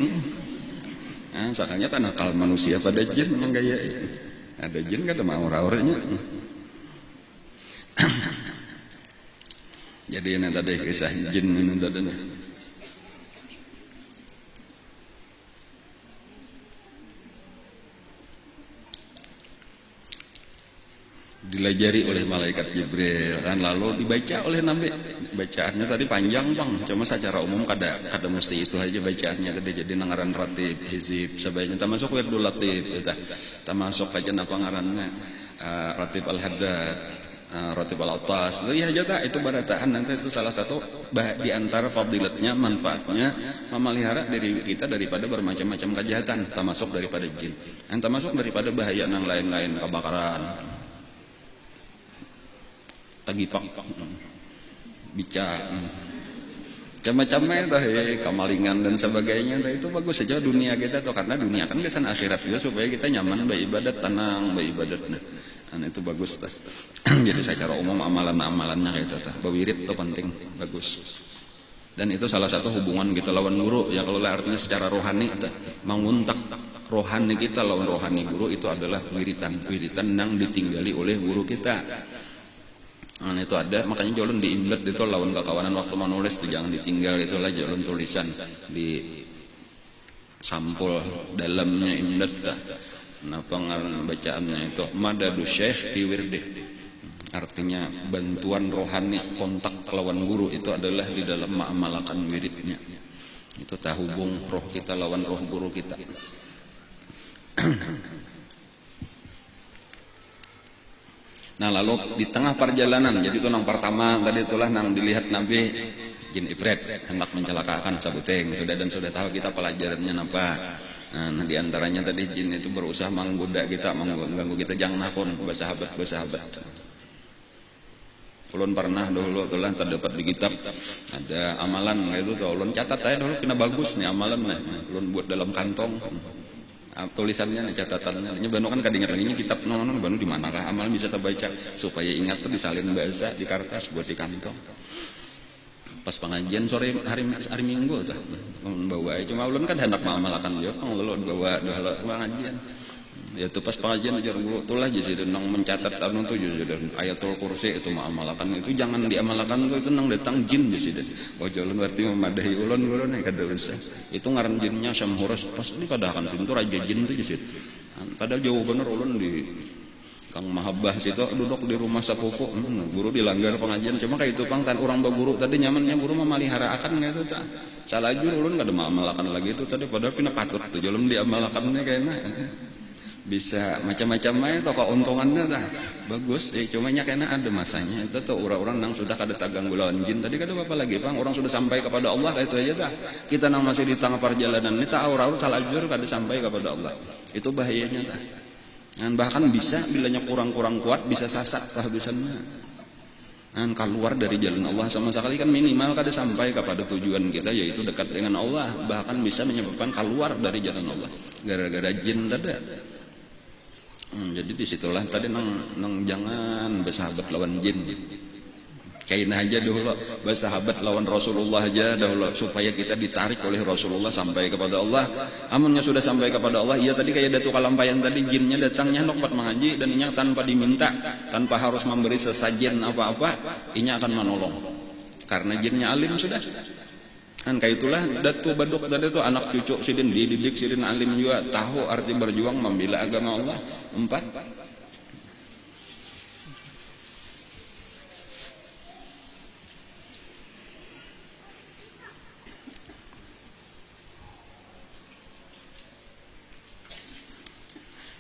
sakanya kan nakal manusia pada jin menggaya ada jin kan ada mau auranya jadi ini tadi kisah jin ini tadi dilajari oleh malaikat Jibril dan lalu dibaca oleh Nabi bacaannya tadi panjang bang cuma secara umum kada mesti itu aja bacaannya kada jadi nangaran ratib hizib sebaiknya termasuk wirdul latif termasuk aja napa ngarannya ratib al-haddad ratib al-atas ya aja itu barataan nanti itu salah satu di antara fadilatnya manfaatnya memelihara diri kita daripada bermacam-macam kejahatan termasuk daripada jin dan termasuk daripada bahaya yang lain-lain kebakaran tagipak bica macam-macam kamalingan dan sebagainya itu bagus saja dunia kita tuh karena dunia kan kesan akhirat juga supaya kita nyaman beribadat tenang beribadat dan itu bagus jadi secara umum amalan-amalannya kayak itu berwirid itu penting bagus dan itu salah satu hubungan kita lawan guru ya kalau artinya secara rohani menguntak rohani kita lawan rohani guru itu adalah wiritan yang ditinggali oleh guru kita. Nah itu ada makanya jolon diimlet itu lawan kekawanan waktu menulis itu jangan ditinggal itulah jolon tulisan di sampul dalamnya imlet nah pengarang bacaannya itu madadu syekh fi wirdi artinya bantuan rohani kontak lawan guru itu adalah di dalam mengamalkan wiridnya itu terhubung roh kita lawan roh guru kita Nah lalu di tengah perjalanan, jadi itu nang pertama tadi itulah nang dilihat Nabi jin ibret hendak mencelakakan sabuteng. Sudah tahu kita pelajarannya apa. Nah di antaranya tadi jin itu berusaha menggoda kita, mengganggu kita, jangan nakon bersahabat. Ulun pernah dulu tuh lah terdapat di kitab ada amalan gitu tuh, ulun catat aja dulu kena bagus nih amalan nih, ulun buat dalam kantong. Tulisannya nih, catatannya ini banu kan kadang ini kitab non banu di manakah amal bisa terbaca supaya ingat tuh disalin bahasa di kertas buat di kantong. Pas pengajian sore hari Minggu tuh bawa cuma ulun kan hendak mengamalkan dia kan ulun bawa doa pengajian. Ya tuh pas pengajian ajar guru tuh lah jadi nang mencatat anu tuh jadi ayatul kursi itu mengamalkan itu jangan diamalkan tuh itu nang datang jin jadi. Oh jalan berarti memadahi ulun yang kada usah. Itu ngaran jinnya Syamhuras pas ini pada akan situ raja jin tuh jadi. Padahal jauh bener ulun di Kang Mahabbah situ duduk di rumah sepupu guru dilanggar pengajian cuma kayak itu pang tan orang baguru tadi nyamannya guru memelihara akan gitu tak salah jur ulun kada mengamalkan lagi itu tadi padahal pina patut tuh jalan diamalkannya kayaknya bisa macam-macam aja toh keuntungannya dah bagus cuma nya kayaknya ada masanya itu tuh orang-orang nang sudah kada terganggu lawan jin tadi kada apa lagi bang orang sudah sampai kepada Allah kayak itu aja dah kita nang masih di tengah perjalanan ini tak aur-aur salah jujur kada sampai kepada Allah itu bahayanya dah dan bahkan bisa bilanya kurang-kurang kuat bisa sasat kehabisannya dan keluar dari jalan Allah sama sekali kan minimal kada sampai kepada tujuan kita yaitu dekat dengan Allah bahkan bisa menyebabkan keluar dari jalan Allah gara-gara jin tadi. Jadi disitulah tadi nang jangan bersahabat lawan jin. Kain aja dulu bersahabat lawan Rasulullah aja dahulu supaya kita ditarik oleh Rasulullah sampai kepada Allah. Amunnya sudah sampai kepada Allah, iya tadi kayak Datuk Kalampayan tadi jinnya datangnya nok mengaji dan inya tanpa diminta, tanpa harus memberi sesajen apa-apa, inya akan menolong. Karena jinnya alim sudah. Kan kayak itulah Datu Baduk tadi itu anak cucu sidin dididik sidin alim juga tahu arti berjuang membela agama Allah. 4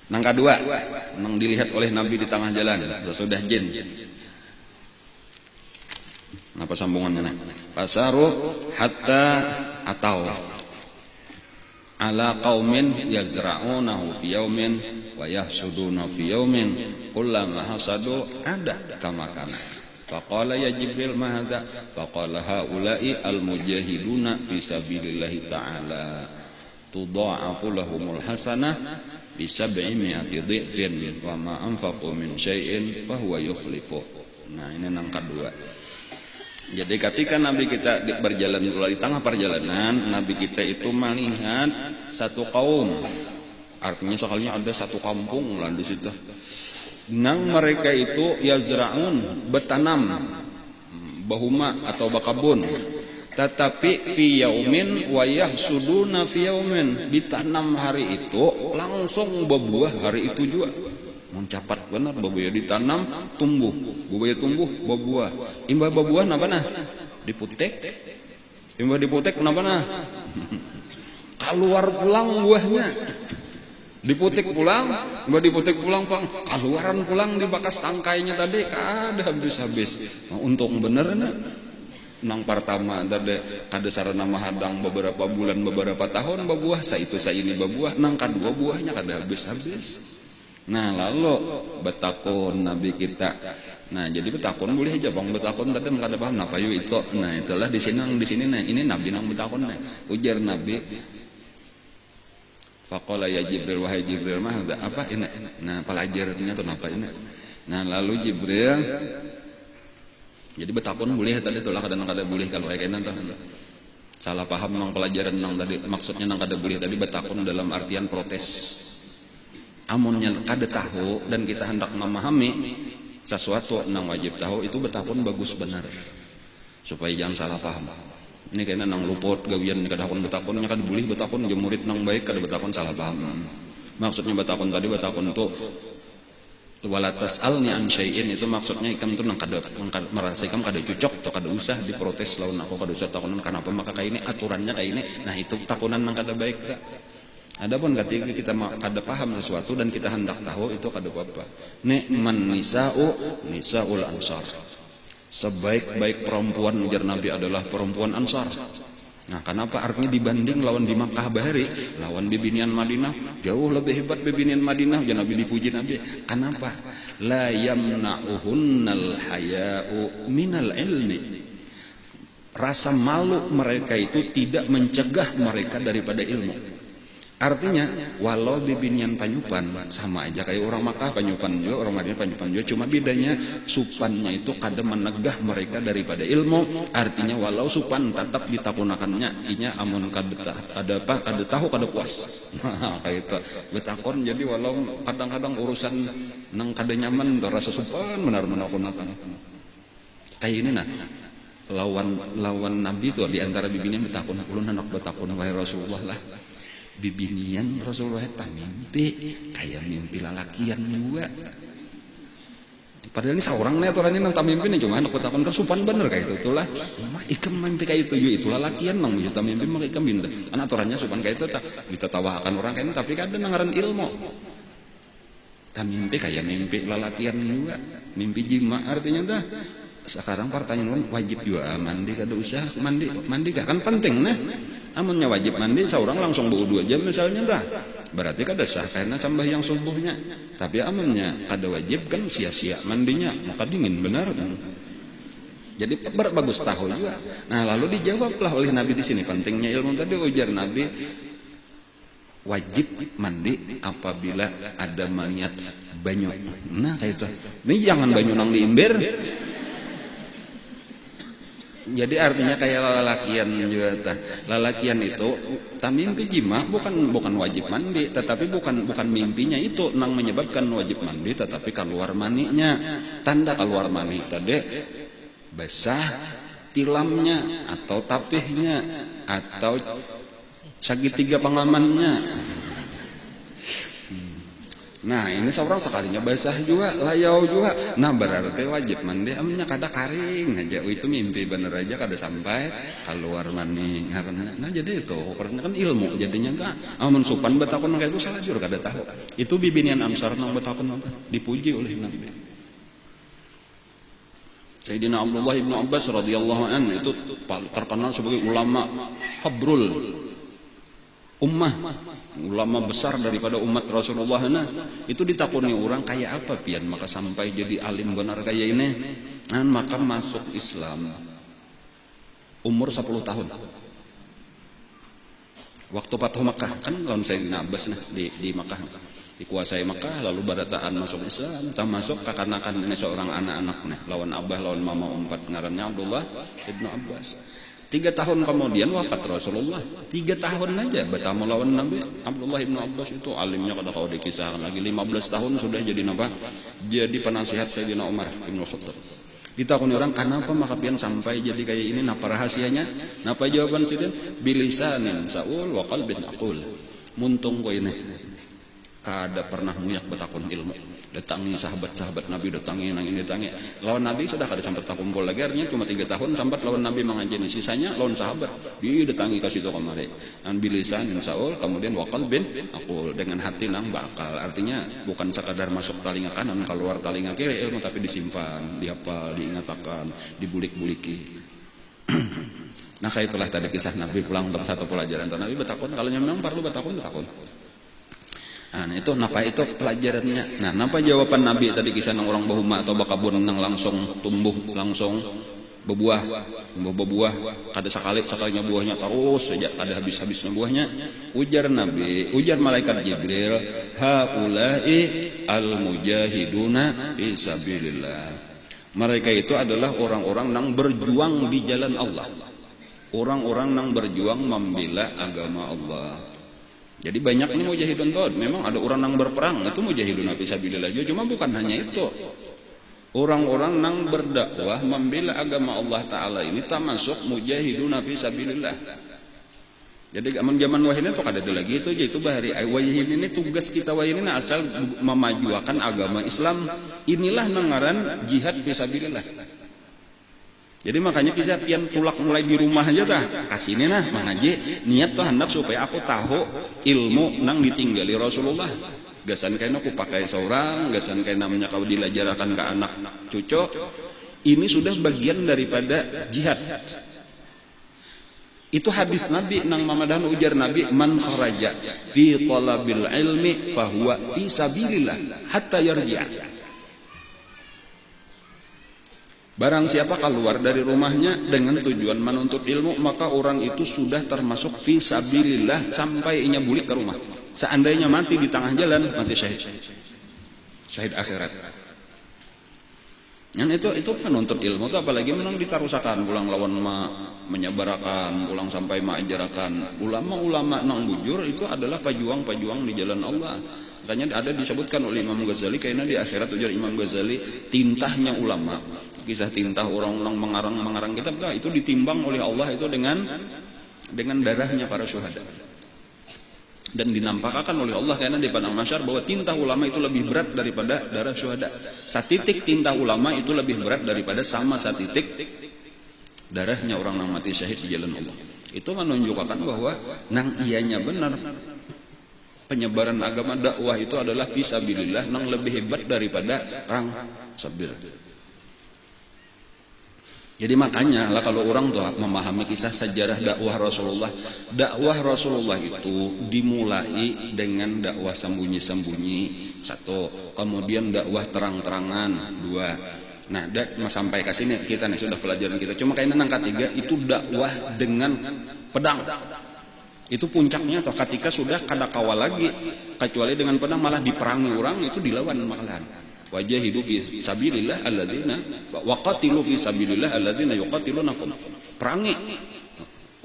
nang kedua nang dilihat oleh Nabi di tengah jalan sesudah jin. Apa sambungannya? Pasaru hatta atau ala qaumin yazra'unahu fi yaumin wa yahsuduna fi yaumin kullama hasadu ada kama kana. Faqala ya Jibril ma hadza? Faqala haula'i al-mujahiduna fi sabilillah ta'ala tudha'afu lahumul hasanah bi 700 dhifin wa ma anfaqu min syai'in fa huwa yukhlifu. Nah, ini nang kedua. Jadi ketika Nabi kita berjalan di tengah perjalanan, Nabi kita itu melihat satu kaum. Artinya soalnya ada satu kampung lah di situ. Nang mereka itu yazra'un bertanam bahuma atau bakabun. Tetapi fi yaumin wa yahsuduna fi yaumin, ditanam hari itu langsung berbuah hari itu juga. Mencapat benar babuya ditanam tumbuh berbuah imbah berbuah napa nah diputek imbah diputek napa nah keluar pulang buahnya diputek pulang imbah diputek pulang pang keluaran pulang di bakas tangkainya tadi kada habis untung bener nah nang pertama tadi kada sarana mahadang beberapa bulan beberapa tahun berbuah ini berbuah nang kedua buahnya kada habis. Nah lalu betakun Nabi kita. Nah jadi betakun boleh aja bang betakun tadi nggak ada paham apa yuk itu. Nah itulah di sini nah ini Nabi nang betakun nah ujar Nabi. Faqala ya Jibril wahai Jibril mah apa ini? Nah pelajarannya tuh apa ini? Nah lalu Jibril jadi betakun boleh tadi itulah kadang-kadang boleh kalau kayak nanti salah paham nang pelajaran nang tadi maksudnya nang kada boleh tadi betakun dalam artian protes. Amunnya kada tahu dan kita hendak memahami sesuatu nang wajib tahu itu betakun bagus benar supaya jangan salah paham. Ini kayaknya nang luput gawian kada hakun betakunnya kada boleh betakun ge murid nang baik kada betakun salah paham. Maksudnya betakun tadi betakun itu wala tasalni an syai'in itu maksudnya ikam itu nang kada merasa ikam kada cocok atau kada usah diprotes lawan aku kada usah takunan kenapa maka kayak ini aturannya kayak ini. Nah itu takunan nang kada baik tak. Adapun ketika kita kada paham sesuatu dan kita hendak tahu itu kada apa-apa. Ni'man nisaul ansar. Sebaik-baik perempuan ujar Nabi adalah perempuan Ansar. Nah, kenapa artinya dibanding lawan di Makkah bahari, lawan bibinian Madinah jauh lebih hebat bibinian Madinah. Ya Nabi dipuji Nabi. Kenapa? La yamna'uhunnal haya'u minal ilmi. Rasa malu mereka itu tidak mencegah mereka daripada ilmu. Artinya, walau bibinian Panyupan sama aja kayak orang Makkah Panyupan juga, orang Madinah Panyupan juga, cuma bedanya supannya itu kada menegah mereka daripada ilmu. Artinya walau supan tetap ditakunakannya, inya amun kada ada apa kada tahu kada puas. Nah, kayak itu betakon. Jadi walau kadang-kadang urusan nang kada nyaman rasa supan benar-benar kunakan. Kayak ini nah. Lawan Nabi itu di antara bibinian betakon, ulun hendak betakon wahai Rasulullah lah. Bibinian Rasulullah tak mimpi kayak mimpi lalakian juga. Padahal ini seorang nih aturannya nang tak mimpi nih, cuma anak petapun kan supan bener kayak itu itulah. Mah ikam mimpi kayak itu lalakian nang bisa mimpi mah ikam binda. Anak aturannya supan kayak itu tak ditertawakan orang kayak ini, tapi kadang ngaran ilmu. Tak mimpi kayak mimpi lalakian juga, mimpi jima artinya dah. Sekarang pertanyaan wajib juga mandi kada usah mandi kan penting nah. Amunnya wajib mandi seorang langsung bau 2 jam misalnya dah. Berarti kada sah karena sembahyang subuhnya. Tapi amunnya kada wajib kan sia-sia mandinya, maka dingin benar. Jadi bagus tahu juga. Nah, lalu dijawablah oleh Nabi di sini pentingnya ilmu tadi ujar Nabi wajib mandi apabila ada mayat banyu. Nah, kayak itu. Ini jangan banyu nang diimber. Jadi artinya kayak lalakian juga. Lalakian itu tak mimpi jima bukan wajib mandi, tetapi bukan mimpinya itu nang menyebabkan wajib mandi, tetapi keluar maninya. Tanda keluar mani tadi basah tilamnya atau tapihnya atau segitiga pengamannya. Nah, ini seorang sekalinya basah juga, layau juga. Nah, berarti wajib mandi. Amnya kada karing aja. Itu mimpi bener aja kada sampai keluar mani. Nah, jadi itu karena kan ilmu jadinya enggak. Amun supan betakon kayak itu salah jur kada tahu. Itu bibinian Ansar nang betakon apa? Dipuji oleh Nabi. Sayyidina Abdullah ibn Abbas radhiyallahu anhu itu terkenal sebagai ulama habrul ummah, ulama besar daripada umat Rasulullah. Nah, itu ditakuni orang kayak apa pian maka sampai jadi alim benar kayak ini. Nah, maka masuk Islam umur 10 tahun. Waktu Fathu Makkah kan tahun Sayyidina Abbas nah di Makkah. Dikuasai Makkah lalu barataan masuk Islam, masuk kekanakan ini seorang anak-anak nih, lawan abah lawan mama umpat ngarannya Abdullah ibnu Abbas. 3 tahun kemudian wafat Rasulullah. 3 tahun aja bertamu lawan Nabi. Abdullah ibn Abbas itu alimnya kada kau dikisahkan lagi. 15 tahun sudah jadi apa? Jadi penasihat Sayyidina Umar bin Khattab. Ditakuni orang kenapa maka pian sampai jadi kayak ini, napa rahasianya? Napa jawaban sidin? Bilisanin saul wa qalbin aqul. Muntung ko ini. Kada pernah muyak betakun ilmu. Datangi sahabat-sahabat Nabi, datangi nang ini datangi. Lawan Nabi sudah kada sampai tak kumpul lagi, artinya cuma 3 tahun sampai lawan Nabi mengajeni. Sisanya lawan sahabat. Dia datangi kasih itu kemari. Dan bilisan insaul kemudian wakal bin aqul dengan hati nang bakal. Artinya bukan sekadar masuk telinga kanan keluar telinga kiri ilmu, tapi disimpan, dihafal, diingatakan, dibulik-buliki. Nah, kayak itulah tadi kisah Nabi pulang untuk satu pelajaran. Nabi betakun kalau memang perlu betakun. Nah, itu napa itu pelajarannya. Nah, napa jawaban Nabi tadi kisah nang orang bahuma atau bakabun nang langsung tumbuh langsung berbuah kada sekalinya buahnya terus saja kada habis-habisnya buahnya. Ujar Nabi, ujar malaikat Jibril, haula'i al-mujahiduna fi sabilillah. Mereka itu adalah orang-orang nang berjuang di jalan Allah. Orang-orang nang berjuang membela agama Allah. Jadi banyak nih mujahidun tod. Memang ada orang yang berperang, itu mujahidun fi sabilillah. Cuma bukan hanya itu. Orang-orang yang berdakwah membela agama Allah Ta'ala ini termasuk mujahidun fi sabilillah. Jadi zaman wahini itu kada ada lagi itu bahari wahini ini tugas kita wahini asal memajukan agama Islam. Inilah nangaran jihad fi sabilillah. Jadi makanya kita pian tulak mulai di rumah aja tah kasihnya nah mana aja niat tuh hendak supaya aku tahu ilmu nang ditinggali Rasulullah. Gasan kaina aku pakai seorang, gasan kaina namanya kau dilajarakan ke anak cucu. Ini sudah bagian daripada jihad. Itu hadis Nabi nang mamadahan ujar Nabi, man kharaja fi talabil ilmi fahuwa fi sabilillah hatta yarji'a. Barang siapa keluar dari rumahnya dengan tujuan menuntut ilmu, maka orang itu sudah termasuk fi sabilillah sampai inya bulik ke rumah. Seandainya mati di tengah jalan, mati syahid. Syahid akhirat. Dan itu menuntut ilmu itu apalagi menang ditarusakan pulang lawan menyabarakan pulang sampai mengajarakan ulama-ulama nang bujur itu adalah pejuang-pejuang di jalan Allah. Makanya ada disebutkan oleh Imam Ghazali karena di akhirat ujar Imam Ghazali tintahnya ulama, kisah tintah orang-orang mengarang kitab itu ditimbang oleh Allah itu dengan darahnya para syuhada. Dan dinampakkan oleh Allah karena di padang mahsyar bahwa tinta ulama itu lebih berat daripada darah syuhada. Satitik tinta ulama itu lebih berat daripada sama satitik darahnya orang yang mati syahid di jalan Allah. Itu menunjukkan bahwa nang ianya benar penyebaran agama dakwah itu adalah fisabilillah nang lebih hebat daripada perang sabil. Jadi makanya lah kalau orang tuh memahami kisah sejarah dakwah Rasulullah itu dimulai dengan dakwah sembunyi-sembunyi satu, kemudian dakwah terang-terangan dua. Nah, sampai ke sini kita nih sudah pelajaran kita. Cuma kayaknya nang ketiga itu dakwah dengan pedang. Itu puncaknya atau ketika sudah kada kawal lagi kecuali dengan pedang malah diperangi orang itu dilawan malahan. Wajahidu fi sabilillah alladzina waqatilu fi sabilillah alladzina yuqatilunakum. Perangi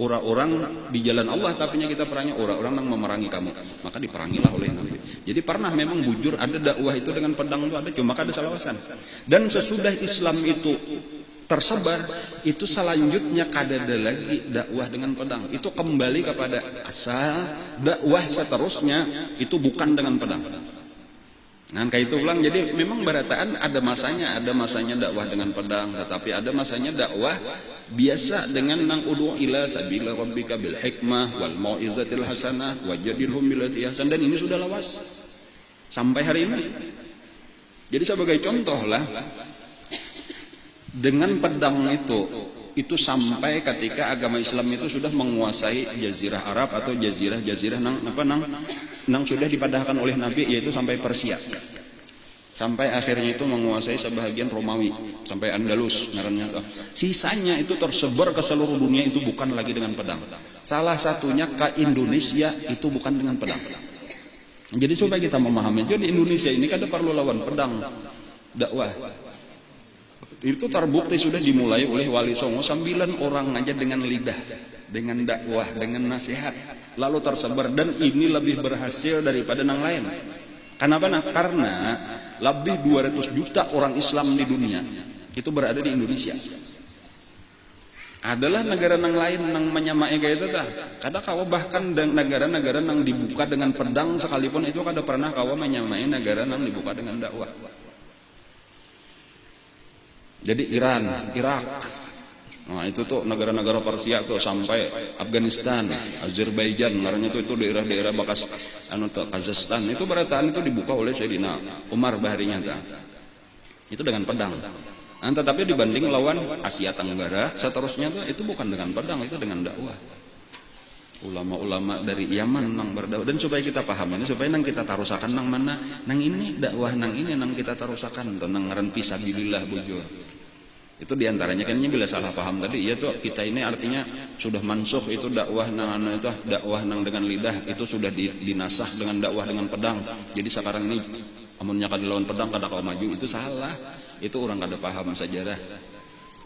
orang-orang di jalan Allah tapi kita perangi orang-orang yang memerangi kamu. Maka diperangilah oleh Nabi. Jadi pernah memang bujur ada dakwah itu dengan pedang itu ada cuma ada salawasan. Dan sesudah Islam itu tersebar itu selanjutnya kada ada lagi dakwah dengan pedang. Itu kembali kepada asal dakwah seterusnya itu bukan dengan pedang. Nah kayak itu ulang jadi memang barataan ada masanya dakwah dengan pedang tetapi ada masanya dakwah biasa dengan nang ud'u ila sabila rabbika bil hikmah wal mau'izatil hasanah wajadilhum billati ahsan dan ini sudah lawas sampai hari ini. Jadi sebagai contoh lah dengan pedang itu sampai ketika agama Islam itu sudah menguasai jazirah Arab atau jazirah nang sudah dipadahkan oleh Nabi yaitu sampai Persia. Sampai akhirnya itu menguasai sebahagian Romawi sampai Andalus ngarannya tuh. Sisanya itu tersebar ke seluruh dunia itu bukan lagi dengan pedang. Salah satunya ke Indonesia itu bukan dengan pedang. Jadi supaya kita memahami jadi Indonesia ini kada perlu lawan pedang dakwah. Itu terbukti sudah dimulai oleh Wali Songo 9 orang aja dengan lidah, dengan dakwah, dengan nasihat, lalu tersebar dan ini lebih berhasil daripada yang lain. Kenapa? Karena lebih 200 juta orang Islam di dunia itu berada di Indonesia. Adalah negara yang lain yang menyamai kayak itu tah. Kada kawa bahkan negara-negara yang dibuka dengan pedang sekalipun itu kada pernah kawa menyamai negara yang dibuka dengan dakwah. Jadi Iran, Irak, nah itu tuh negara-negara Persia tuh sampai Afghanistan, Azerbaijan, ngarannya itu daerah-daerah bekas Kazakhstan itu barataan itu dibuka oleh Sayyidina Umar baharinya ta. Itu dengan pedang. Nah, tetapi dibanding lawan Asia Tenggara, seterusnya tuh itu bukan dengan pedang, itu dengan dakwah. Ulama-ulama dari Yaman nang berdakwah dan supaya kita paham ini supaya nang kita tarusakan nang mana nang ini dakwah nang ini nang kita tarusakan tentang ngaran fisabilillah bujur. Itu diantaranya kan bila salah paham tadi ya tuh kita ini artinya sudah mansuh itu dakwah nang itu dakwah nang dengan lidah itu sudah dinasah dengan dakwah dengan pedang. Jadi sekarang ini amunnya kada lawan pedang kada kau maju itu salah. Itu orang kada paham sejarah.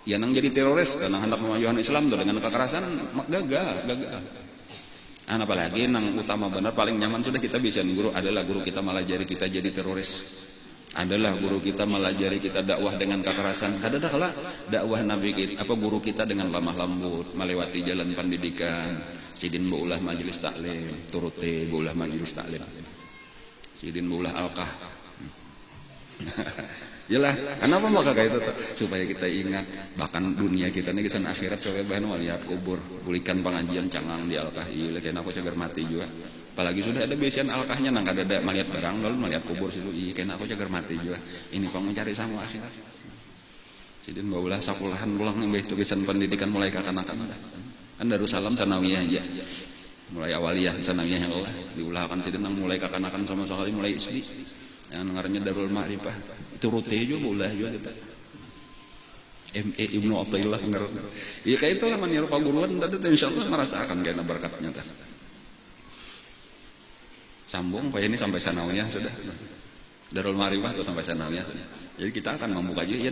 Ya nang jadi teroris karena hendak memajukan Islam tuh dengan kekerasan gagal. Apalagi nang utama benar paling nyaman sudah kita bisa guru adalah guru kita malah jari kita jadi teroris. Adalah guru kita melajari kita dakwah dengan kekerasan. Kadang kala dakwah Nabi kita, guru kita dengan lemah lembut, melewati jalan pendidikan. Sidin baulah majelis taklim, turuti baulah majelis taklim. Sidin baulah alqah. Yalah, kenapa maka kayak itu supaya kita ingat bahkan dunia kita nih kesan akhirat supaya bahan lihat kubur, bulikan pengajian cangang di alkah ieu kena aku cager mati juga. Apalagi sudah ada biasian alkahnya nang kada ada melihat barang lalu melihat kubur situ ieu kena aku cager mati juga. Ini pang mencari sama akhirat. Sidin baulah sakulahan pulang yang baik tulisan pendidikan mulai kakanakan kan Darussalam sanawiyah aja. Mulai awaliyah sanawiyah Allah diulahkan sidin nang mulai kakanakan sama sekali mulai isli. Yang dengarnya Darul Ma'rifah itu rute juga ulah juga kita ME Ibnu Athaillah denger ya kayak itulah maniru paguruan tadi insyaallah merasakan kena berkatnya tah sambung kayak ini sampai sanawiyah sudah Darul Ma'rifah tuh sampai sanawiyah jadi kita akan membuka juga ya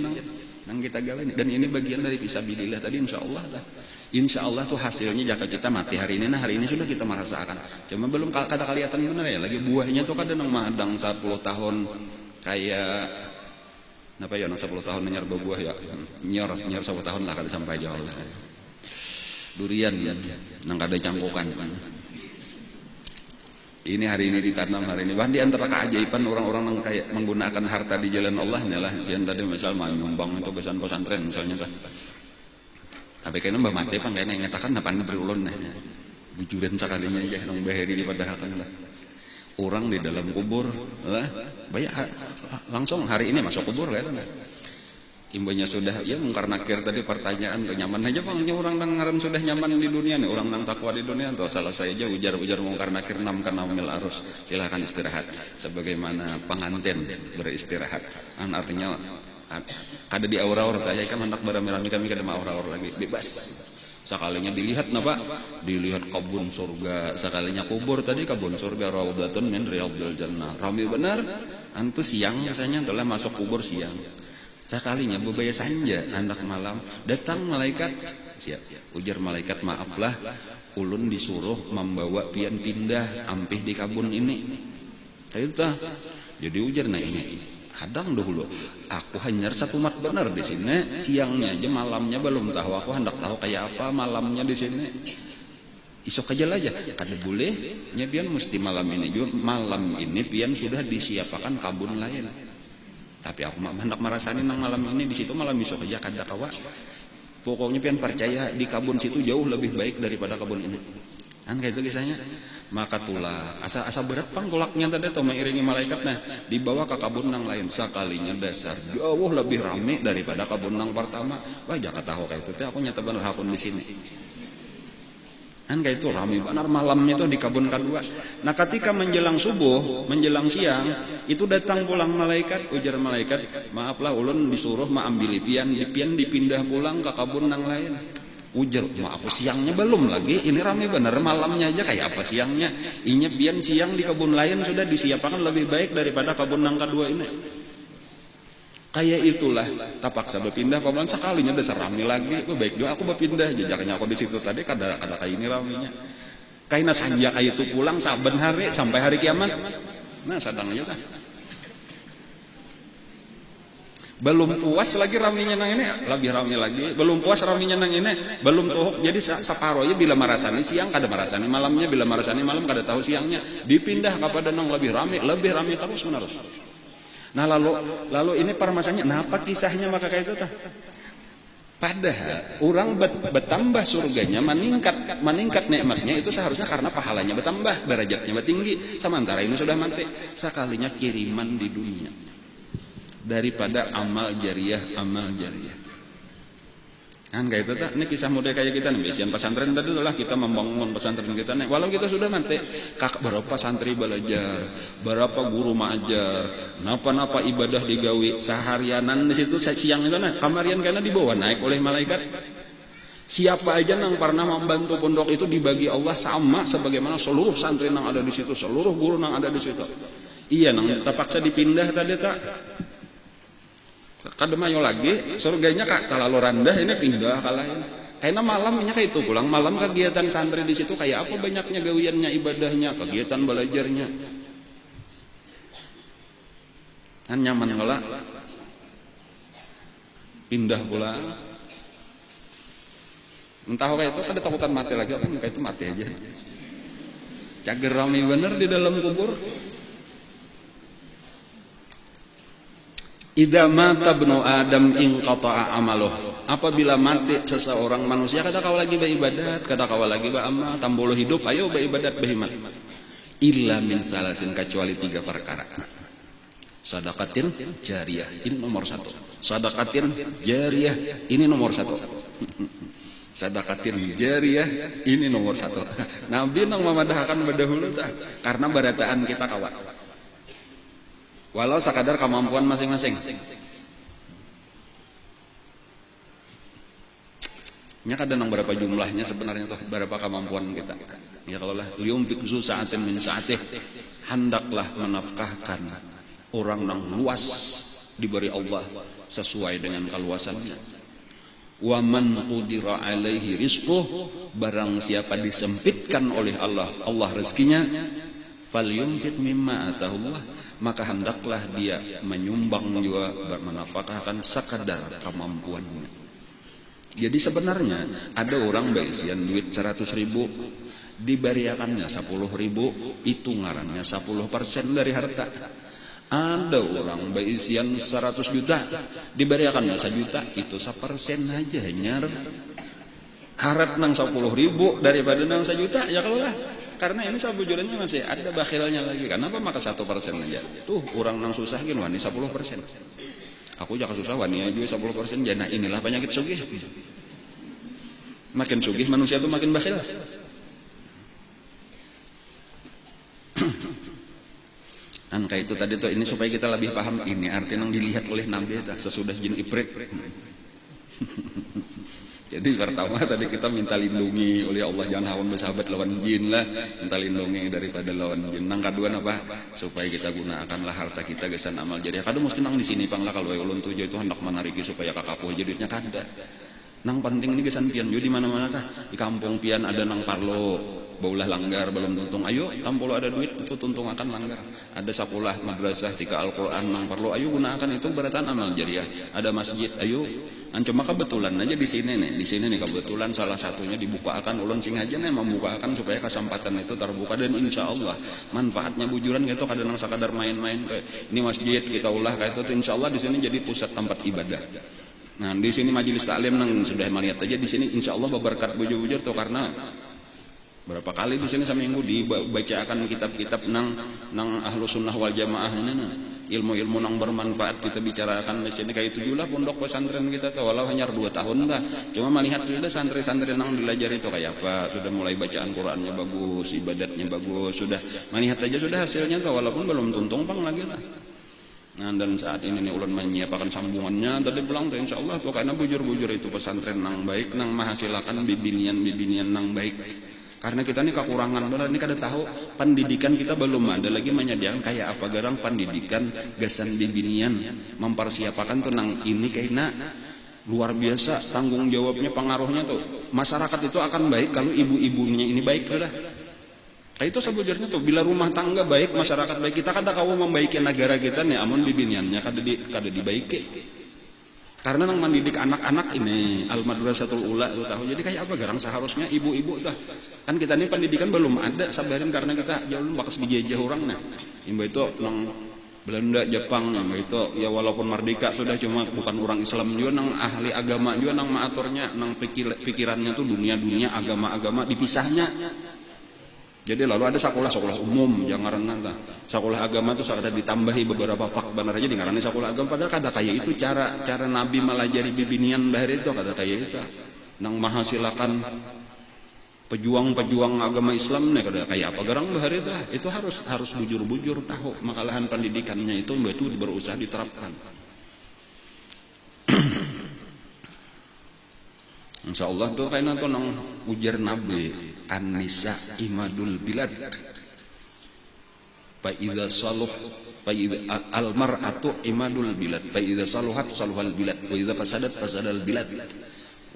nang kita gawe ini dan ini bagian dari fisabilillah tadi insyaallah tah insyaallah tuh hasilnya jika kita mati hari ini hari ini sudah kita merasakan cuma belum kada kelihatan bener ya lagi buahnya tuh kada nang madang 10 tahun kayak napa ya nang 10 tahun nyer buah ya nyer 10 tahun lah kada sampai jauh lah durian nang kada cangkukan ini hari ini ditanam hari ini bahkan di antara keajaiban orang-orang yang kayak menggunakan harta di jalan Allah inilah yang tadi misal nyumbang itu besan pesantren misalnya tah tapi kayaknya mbak mati pang kayaknya ngatakan napan berulun nah bujuran sekalinya aja nang bahari di padahakan lah orang di dalam kubur lah banyak langsung hari ini masuk kubur kayak itu imbanya sudah ya mungkar nakir tadi pertanyaan nyaman aja bang orang ngaran sudah nyaman di dunia nih orang nang takwa di dunia tuh salah saya aja ujar mungkar nakir 6 mil arus silakan istirahat sebagaimana pengantin beristirahat artinya kada di aura-aura kayak kan hendak barami-rami kami kada mau aura-aura lagi bebas sekalinya dilihat napa dilihat kebun surga sekalinya kubur tadi kebun surga raudhatun min riyadil jannah rame benar antu siang biasanya telah masuk kubur siang sekalinya bebaya sanja hendak malam datang malaikat siap ujar malaikat maaflah ulun disuruh membawa pian pindah ampih di kabun ini itu jadi ujar nah ini kadang dulu aku hanya satu mat benar di sini siangnya aja malamnya belum tahu aku hendak tahu kayak apa malamnya di sini isok aja lah aja kada boleh nyebian mesti malam ini juga malam ini pian sudah disiapkan kabun lain tapi aku hendak merasani nang malam ini di situ malam isok aja kada kawa pokoknya pian percaya di kabun situ jauh lebih baik daripada kabun ini kan kayak itu kisahnya maka tulah asa berat pang tulaknya tadi atau mengiringi malaikat nah dibawa ke kabun nang lain sekalinya dasar jauh lebih rame daripada kabun nang pertama wah jangan tahu kayak itu aku nyata bener hakun di sini kan kayak itu rame benar malamnya itu di kabun kedua nah ketika menjelang subuh menjelang siang itu datang pulang malaikat ujar malaikat maaflah ulun disuruh ambil pian dipindah pulang ke kabun nang lain ujar aku siangnya belum lagi ini rame bener malamnya aja kayak apa siangnya inya bian siang di kebun lain sudah disiapkan lebih baik daripada kebun nang kedua ini kayak itulah tapaksa berpindah paman sekalinya dasar rame lagi baik juga aku berpindah jajaknya aku di situ tadi kada kayak ini ramenya kayak sanja kayak itu pulang saben hari sampai hari kiamat nah sadang aja kan belum puas lagi raminya nang ini lebih rame lagi belum puas raminya nang ini belum tohok jadi separohnya bila marasani siang kada marasani malamnya bila marasani malam kada tahu siangnya dipindah kepada nang lebih rame terus menerus nah lalu ini permasalahannya kenapa kisahnya maka kayak itu tah padahal orang bertambah surganya meningkat nikmatnya itu seharusnya karena pahalanya bertambah derajatnya bertinggi sementara ini sudah mati sekalinya kiriman di dunia daripada amal jariyah kan kayak itu tak ini kisah muda kayak kita nih bisian pesantren tadi itulah kita membangun pesantren kita nih walau kita sudah nanti berapa santri belajar berapa guru mengajar napa ibadah digawi seharianan di situ siang itu nah kamarian karena dibawa naik oleh malaikat siapa aja yang pernah membantu pondok itu dibagi Allah sama sebagaimana seluruh santri yang ada di situ seluruh guru yang ada di situ iya nang terpaksa dipindah tadi tak kademayo lagi surganya terlalu rendah ini pindah kalah ini karena malamnya kayak itu pulang malam kegiatan santri di situ kayak apa banyaknya gawiannya ibadahnya kegiatan belajarnya kan nyaman ngelak pindah pulang entah kayak itu ada takutan mati lagi kan kayak itu mati aja cager rame bener di dalam kubur Idza mata ibnu Adam inqata'a amaluh. Apabila mati seseorang manusia kada kawa lagi beribadat, kada kawa lagi beramal, tambolo hidup ayo beribadat behimat. Illa min salasin, kecuali 3 perkara. Sadaqatin jariyah, ini nomor 1. Sadaqatin jariyah, ini nomor 1. Sadaqatin jariyah, ini nomor 1. Nabi nang memadahkan berdahulu tah, karena barataan kita kawan. Walau sekadar kemampuan masing-masing. Nya kada nang berapa jumlahnya sebenarnya tuh, berapa kemampuan kita. Ya kalau lah liumfik zu sa'atin min sa'atih, hendaklah menafkahkan orang nang luas diberi Allah sesuai dengan keluasannya. Wa man qudira alaihi rizquh, barang siapa disempitkan oleh Allah rezekinya, falyunfiq mimma atahullah, maka hendaklah dia menyumbang juga menafkahkan sekadar kemampuannya. Jadi sebenarnya ada orang baisian duit 100.000, diberiakannya 10.000, itu ngarannya 10% dari harta. Ada orang baisian 100 juta, diberiakannya 1 juta, itu 1% aja nyar. Harap nang 10.000 daripada nang 1 juta, ya kalau lah. Karena ini sabujurnya masih ada bakhilnya lagi. Kenapa maka 1% aja? Tuh orang nang susah gini wani 10%. Aku jangan susah wani aja 10%. Jana inilah penyakit sugih. Makin sugih manusia tuh makin bakhil. Angka itu tadi tuh, ini supaya kita lebih paham ini arti yang dilihat oleh Nabi itu sesudah jin ibrit. Jadi pertama tadi kita minta lindungi oleh Allah, jangan hawan bersahabat lawan jin lah, minta lindungi daripada lawan jin. Nang kedua apa? Supaya kita gunakanlah harta kita gesan amal jadi. Kadang mesti nang di sini pang lah kalau ulun tujuh itu hendak menariki supaya kakapuh jadi duitnya kada. Nang penting ini gesan pian yo di mana-mana kah? Di kampung pian ada nang parlo, baulah langgar belum tuntung. Ayo tampolo ada duit itu tuntung akan langgar. Ada sekolah madrasah tika Al-Qur'an nang parlo, ayo gunakan itu beratan amal jariah. Ada masjid, ayo. Cuma kebetulan aja di sini nih kebetulan salah satunya dibukakan ulun singaja nih membukakan supaya kesempatan itu terbuka, dan insya Allah manfaatnya bujuran gitu kada nang sakadar main-main kayak ini masjid kita ulah kayak itu insya Allah di sini jadi pusat tempat ibadah. Nah di sini majelis taklim nang sudah melihat aja di sini insya Allah berberkat bujur-bujur tuh, karena berapa kali di sini seminggu dibacakan kitab-kitab nang ahlu sunnah wal jamaah ini ilmu-ilmu nang bermanfaat kita bicarakan di sini. Kayak itu juga pondok pesantren kita tuh walau hanya 2 tahun lah, cuma melihat sudah santri-santri nang belajar itu kayak apa, sudah mulai bacaan Qurannya bagus, ibadatnya bagus, sudah melihat aja sudah hasilnya tuh walaupun belum tuntung pang lagi lah. Nah, dan saat ini nih ulun menyiapkan sambungannya tadi pulang tuh insya Allah tuh, karena bujur-bujur itu pesantren nang baik nang menghasilkan bibinian nang baik. Karena kita ini kekurangan benar, ini kada tahu pendidikan kita belum ada lagi menyediakan kayak apa garang pendidikan gasan bibinian mempersiapkan tuh nang ini kayaknya luar biasa tanggung jawabnya, pengaruhnya tuh masyarakat itu akan baik kalau ibu-ibunya ini baik sudah. Nah, itu sebujurnya tuh bila rumah tangga baik, masyarakat baik, kita kada kawa membaiki negara kita nih amun bibiniannya kada dibaiki. Karena nang mendidik anak-anak ini al-madrasatul ula tuh tahu. Jadi kayak apa garang seharusnya ibu-ibu tuh. Kan kita ini pendidikan belum ada sabarin karena kita jauh bakas dijajah orang nah. Imba itu nang Belanda, Jepang itu ya walaupun merdeka sudah cuma bukan orang Islam juga nang ahli agama juga nang maaturnya nang pikirannya tuh dunia agama dipisahnya. Jadi lalu ada sekolah umum yang ngaranna sekolah agama itu ada ditambahi beberapa fak benar aja di ngaranna sekolah agama, padahal kada kayak itu cara Nabi melajari bibinian bahari itu kada kayak itu. Nang mahasilakan pejuang agama Islam nih kada kayak apa garang bahari itu harus bujur-bujur tahu makalahan pendidikannya itu berusaha diterapkan. Insya Allah tuh kayaknya tuh nang ujar Nabi an-nisa imadul bilad fa idza saluh fa al-mar'atu imadul bilad fa idza saluhat saluhal bilad wa idza fasadat fasadal bilad.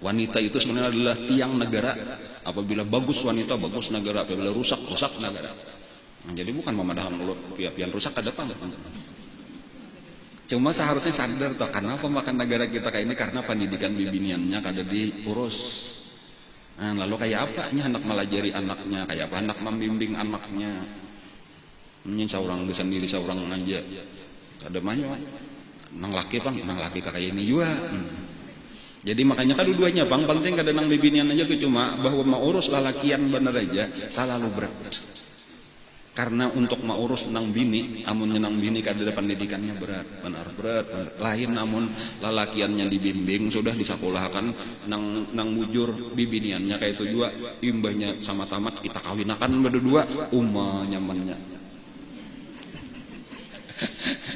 Wanita itu sebenarnya adalah tiang negara. Apabila bagus wanita bagus negara, apabila rusak negara. Nah, jadi bukan memadahkan pian rusak ke depan. Cuma seharusnya sadar toh kenapa makan negara kita kayak ini, karena pendidikan bibiniannya kada diurus. Nah, lalu kayak apa anak melajari anaknya, kayak apa anak membimbing anaknya. Ini seorang sendiri seorang aja kada mayo. nang laki bang, nang laki kakak ini juga. Jadi makanya kan dua-duanya bang, penting kada nang bibinian aja tuh, cuma bahwa mau urus lalakian bener aja terlalu berat. Karena untuk mau urus nang bini, amun nang bini kada ada pendidikannya berat, benar berat. Lain amun lalakiannya dibimbing, sudah disekolahkan nang bujur bibiniannya kayak itu juga, imbahnya sama tamat kita kawinakan berdua, nyamannya.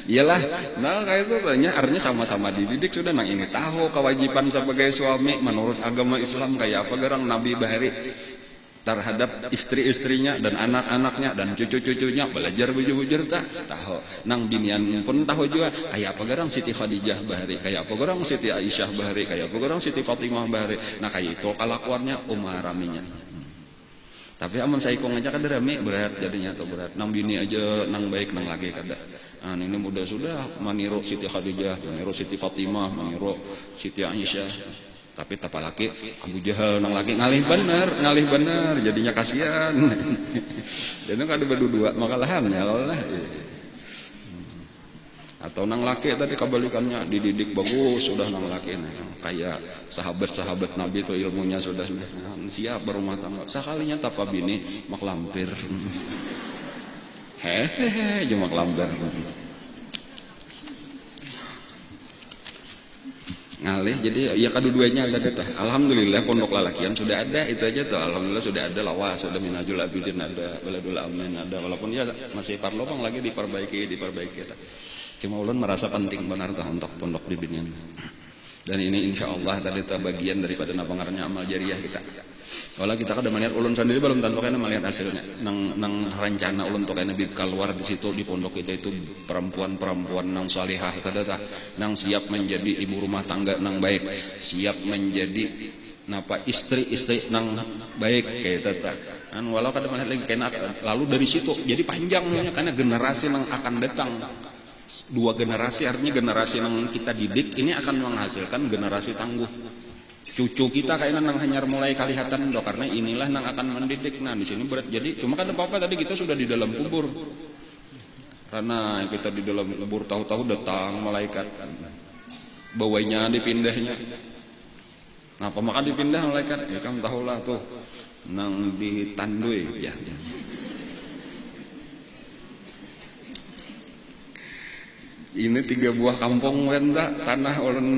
Iyalah, nah kayak itu tanya artinya sama-sama dididik sudah nang ini tahu kewajiban sebagai suami menurut agama Islam kayak apa garang Nabi bahari terhadap istri-istrinya dan anak-anaknya dan cucu-cucunya belajar bujur-bujur tahu nang binian pun tahu juga kayak apa garang Siti Khadijah bahari, kayak apa garang Siti Aisyah bahari, kayak apa garang Siti Fatimah bahari. Nah kayak itu kelakuannya raminya. Tapi aman saya kong aja kada rame berat jadinya atau berat. Nang bini aja nang baik nang lagi kada. Nah ini mudah sudah maniru Siti Khadijah, maniru Siti Fatimah, maniru Siti Aisyah. Tapi tapa laki Abu Jahal nang laki ngalih bener jadinya kasihan. Jadi kada berdua makalahan ya Allah. Atau nang laki tadi kebalikannya dididik bagus sudah nang laki kayak sahabat-sahabat Nabi itu ilmunya sudah siap berumah tangga. Sekalinya tapa bini mak lampir. Hehehe cuma lampir. Ngalih jadi ya kedua-duanya ada tah. Alhamdulillah pondok lalakian sudah ada itu aja tuh. Alhamdulillah sudah ada lawas, sudah minajul abidin ada, baladul amin ada, walaupun ya masih parlopang lagi diperbaiki tah. Cuma ulun merasa penting benar tah untuk pondok bibinian. Dan ini insya Allah tadi itu bagian daripada napangarnya amal jariah kita. Walau kita kada melihat ulun sendiri belum tentu kena melihat hasilnya. Nang rencana ulun untuk kena keluar di situ di pondok kita itu perempuan-perempuan nang salihah sadasa, nang siap menjadi ibu rumah tangga nang baik, siap menjadi napa istri-istri nang baik kayak tata. Dan walau kada melihat lagi kena lalu dari situ jadi panjangnya karena generasi nang akan datang. Dua generasi artinya generasi yang kita didik ini akan menghasilkan generasi tangguh. Cucu kita kayaknya nang hanyar mulai kelihatan dok karena inilah nang akan mendidik. Nah di sini berat jadi cuma kan apa tadi kita sudah di dalam kubur. Karena kita di dalam kubur tahu-tahu datang malaikat. Bawainya dipindahnya. Nah maka dipindah malaikat? Ya kamu tahulah tuh nang ditandui ya. Ini 3 buah kampung wenda tanah ulun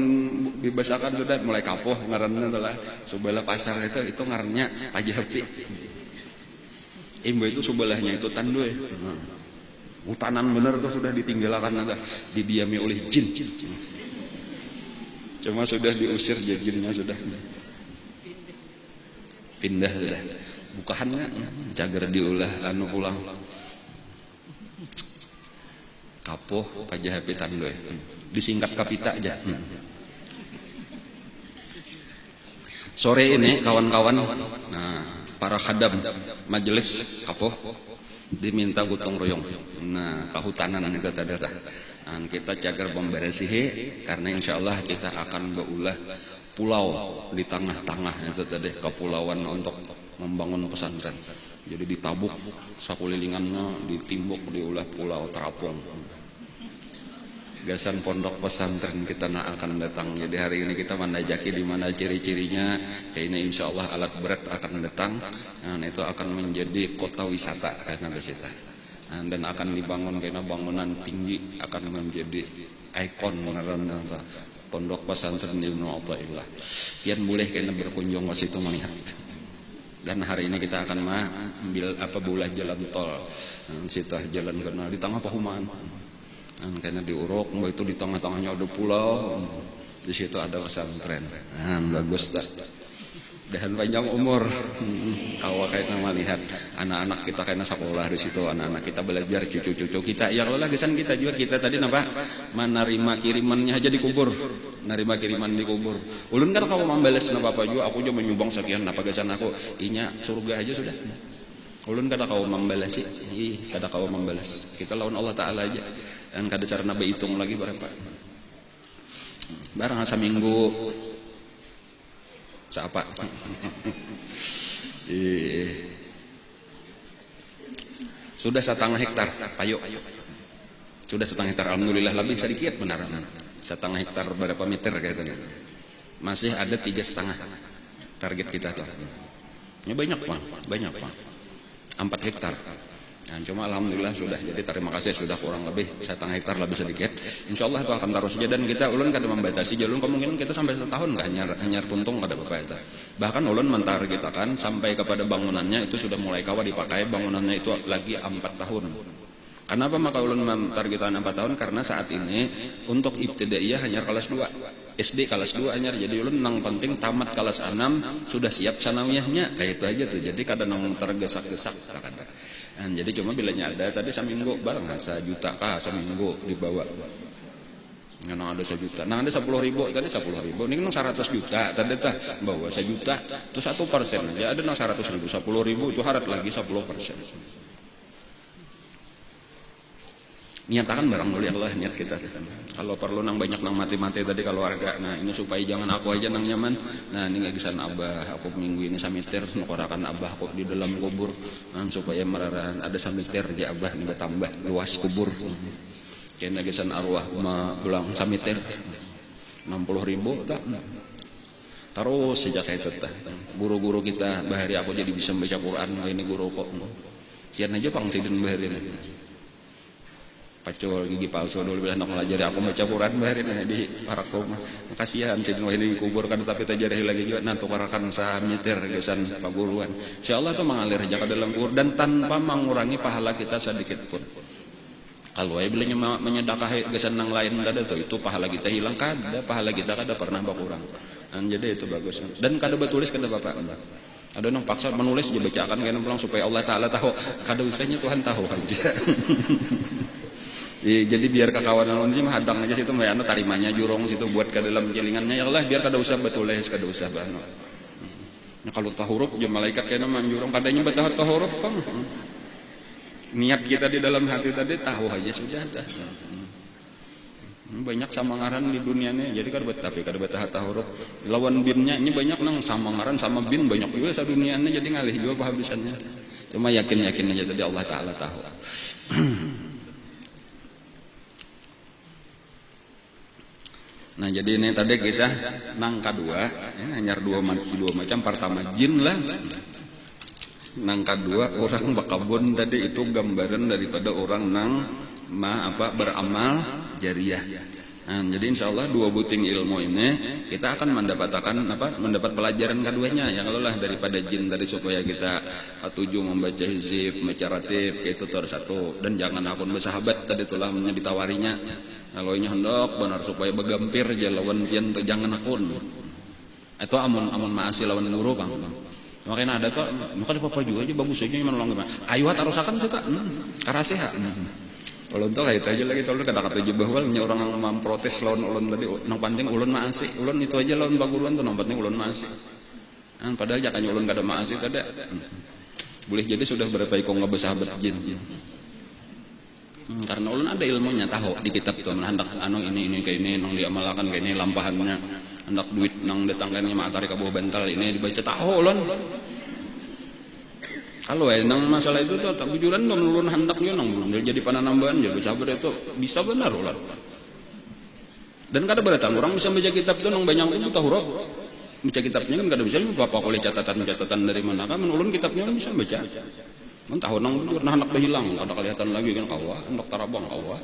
dibasakan sudah mulai kapoh ngaranna adalah sebelah pasar itu ngarannya Haji Hapi. Imbo itu sebelahnya itu tanduy. Hutanan bener tuh sudah ditinggalkan ada didiami oleh jin. Cuma sudah diusir jinnya sudah pindah sudah. Bukahan enggak cager diulah anu pulang. Kapoh Paja Happy Tandoy disingkat Kapita aja. Sore ini kawan-kawan para khadam majelis kapoh diminta gotong royong kehutanan itu tadi kita cagar pemberesihi karena insyaallah kita akan beulah pulau di tengah-tengah itu tadi kepulauan untuk membangun pesantren. Jadi ditabuk sakulilingannya ditimbuk diulah pulau terapung. Gasan pondok pesantren kita akan datang. Jadi hari ini kita menajaki di mana ciri-cirinya. Ya ini insya Allah alat berat akan datang. Dan itu akan menjadi kota wisata karena besita. Dan akan dibangun karena bangunan tinggi akan menjadi ikon mengenai pondok pesantren Ibnu Athaillah. Kian boleh karena berkunjung ke situ melihat. Dan hari ini kita akan ambil bola jalan tol. Situ jalan kenal di tengah perumahan. Karena diuruk, itu di tengah-tengahnya ada pulau, di situ ada pesantren. Bagus dah. Dan panjang umur. Kalau kayak nama lihat anak-anak kita kayaknya sekolah di situ, anak-anak kita belajar, cucu-cucu kita. Ya Allah gesan kita juga kita tadi napa menerima kirimannya aja dikubur, menerima kiriman dikubur. Ulun kan kalau membalas napa apa juga, aku juga menyumbang sekian napa gesan aku, inya surga aja sudah. Ulun kada kau membalas sih, kada kau membalas. Kita lawan Allah Taala aja. Dan kada cara nabi hitung lagi berapa. Barang seminggu siapa? Sudah 1,5 hektar payo. Sudah 1,5 hektar alhamdulillah lebih sedikit benar. setengah hektar berapa meter gitu. Masih ada 3,5 target kita tuh. Ini banyak Pak, 4 hektar. Nah, cuma alhamdulillah sudah. Jadi terima kasih sudah kurang lebih setengah hektar lebih sedikit. Insyaallah itu akan terus saja dan kita ulun kada membatasi jalur kemungkinan kita sampai setahun enggak hanyar puntung kada apa-apa itu. Bahkan ulun mentargetkan sampai kepada bangunannya itu sudah mulai kawa dipakai bangunannya itu lagi 4 tahun. Kenapa maka ulun mentargetkan 4 tahun? Karena saat ini untuk ibtidaiyah hanya kelas 2. SD kelas 2 hanya, jadi ulun nang penting tamat kelas 6 sudah siap sanawiyahnya kayak itu aja tuh. Jadi kada nang tergesak-gesak kada. Nah, jadi cuma bilanya ada tadi seminggu barang 1 juta kah seminggu dibawa. Nang ada 1 juta, nang ada 10.000 tadi 10.000, ini nang 100 juta tadi tah bawa 1 juta itu 1% aja ada nang 100.000, 10.000 itu harat lagi 10%. Niatakan barang mulia Allah niat kita. Kalau perlu nang banyak nang mati-mati tadi kalau warga. Nah ini supaya jangan aku aja nang nyaman. Nah ini ngagisan abah aku minggu ini samiter nukorakan abah aku di dalam kubur. Nah, supaya mararahan ada samiter di abah ini bertambah luas kubur. Kena ngagisan arwah ulang samiter 60.000 tak. Terus sejak saya tetah guru-guru kita bahari aku jadi bisa membaca Quran. Ini guru kok. Sian aja pangsidin bahari ini. Pacul gigi palsu dulu bilang nak melajari aku baca Quran baharin di parakom kasihan sih ini dikuburkan tapi tajarahi lagi juga nanti tukarakan samiter gesan paguruan insyaallah itu mengalir aja ke dalam kubur dan tanpa mengurangi pahala kita sedikit pun. Kalau ay bilanya menyedekah gesan nang lain ada tuh itu pahala kita hilang kada pahala kita kada pernah berkurang. Jadi itu bagus dan kada betulis kada bapak ada nang paksa menulis dia bacakan kena pulang supaya Allah Taala tahu kada usahnya Tuhan tahu aja. Jadi biar kekawanan sih mah hadang aja situ mah anu tarimanya jurong situ buat ke dalam jelingannya ya Allah biar kada usah betulis kada usah bano. Nah, kalau tahuruf je malaikat kena mah jurong kadanya betah tahuruf Kang. Niat kita di dalam hati tadi tahu aja sudah dah. Banyak samangaran di dunia nih jadi kada tapi kada betah tahuruf. Lawan binnya ini banyak nang samangaran sama bin banyak juga sa dunia nih jadi ngalih juga kehabisannya. Cuma yakin-yakin aja tadi Allah Taala tahu. Nah jadi ini tadi kisah nang kedua hanya dua macam pertama jin lah nang kedua orang bakabun tadi itu gambaran daripada orang nang beramal jariah. Nah, jadi insyaallah dua buting ilmu ini kita akan mendapat pelajaran keduanya yang lelah daripada jin tadi supaya kita ketujuh membaca hizib, membaca ratib itu terus satu dan jangan akun bersahabat tadi itulah ditawarinya. Kalau ini hendak benar supaya begampir aja lawan pian tu jangan akun. Itu amun maasi lawan guru Bang. Makanya ada tuh maka di papa juga aja bagus aja menolong gimana. Ayo tarusakan sih tak. Karaseha. Kalau untuk itu aja lagi tolong kata-kata jebah nya orang yang memprotes lawan ulun tadi nang penting ulun maasi. Ulun itu aja lawan baguruan tuh nang penting ulun maasi. Padahal jakanya ulun kada maasi tadi. Boleh jadi sudah berapa iko ngebesahabat jin. Karena ulun ada ilmunya tahu di kitab itu hendak anu ini kayak ini nang diamalkan kayak ini lampahannya hendak duit nang datangkannya matahari kabuh bantal ini dibaca tahu ulun. Kalau nang masalah itu tuh tak bujuran ulun hendaknya nang ulun jadi pananambahan jadi sabar itu bisa benar ulun. Dan kada beratang orang bisa baca kitab itu nang banyak itu tahu huruf. Baca kitabnya kan kada bisa apa oleh catatan dari mana kan ulun kitabnya bisa baca. Entah nang bujur nah anak berhilang kada kelihatan lagi kan kawa hendak tarabang kawa.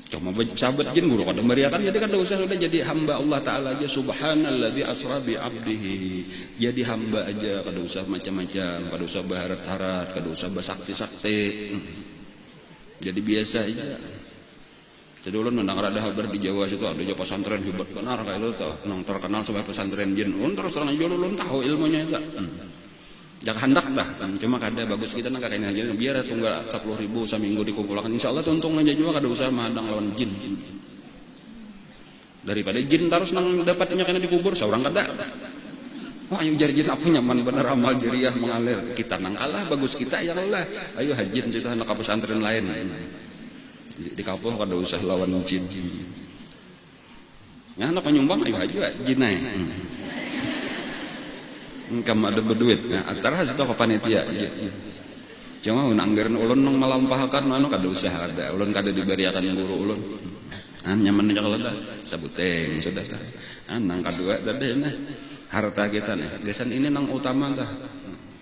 Cuma sahabat jin guru kada meriakan jadi kada usah sudah jadi hamba Allah Taala aja subhanalladzi asra bi abdihi. Jadi hamba aja kada usah macam-macam, kada usah berharap-harap, kada usah bersakti-sakti. Jadi biasa aja. Jadi ulun mendengar ada kabar di Jawa situ ada pesantren hebat benar kayak itu tuh nang terkenal sebagai pesantren jin. Ulun terus terang aja ulun tahu ilmunya itu. Jangan hendak dah, cuma kada bagus kita nak kayak ini biar tunggal 10.000 seminggu dikumpulkan. Insyaallah untung aja juga kada usah madang lawan jin. Daripada jin terus nang dapatnya kena dikubur seorang kada. Wah, ayo jar jin aku nyaman bener amal jariah mengalir. Kita nang kalah bagus kita ya Allah. Ayo hajin situ hendak ke pesantren lain. Di kampung kada usah lawan jin. Ya hendak menyumbang ayo aja jinai. Kamu ada berduit, nah, antara itu ke panitia. Ya. Cuma anggaran ulun nang melampahkan mana kada usah ada, ulun kada diberiakan guru ulun. nyaman kalau dah sabuteng sudah dah. Nang kedua tadi nah harta kita nih. Gesan ini nang utama dah.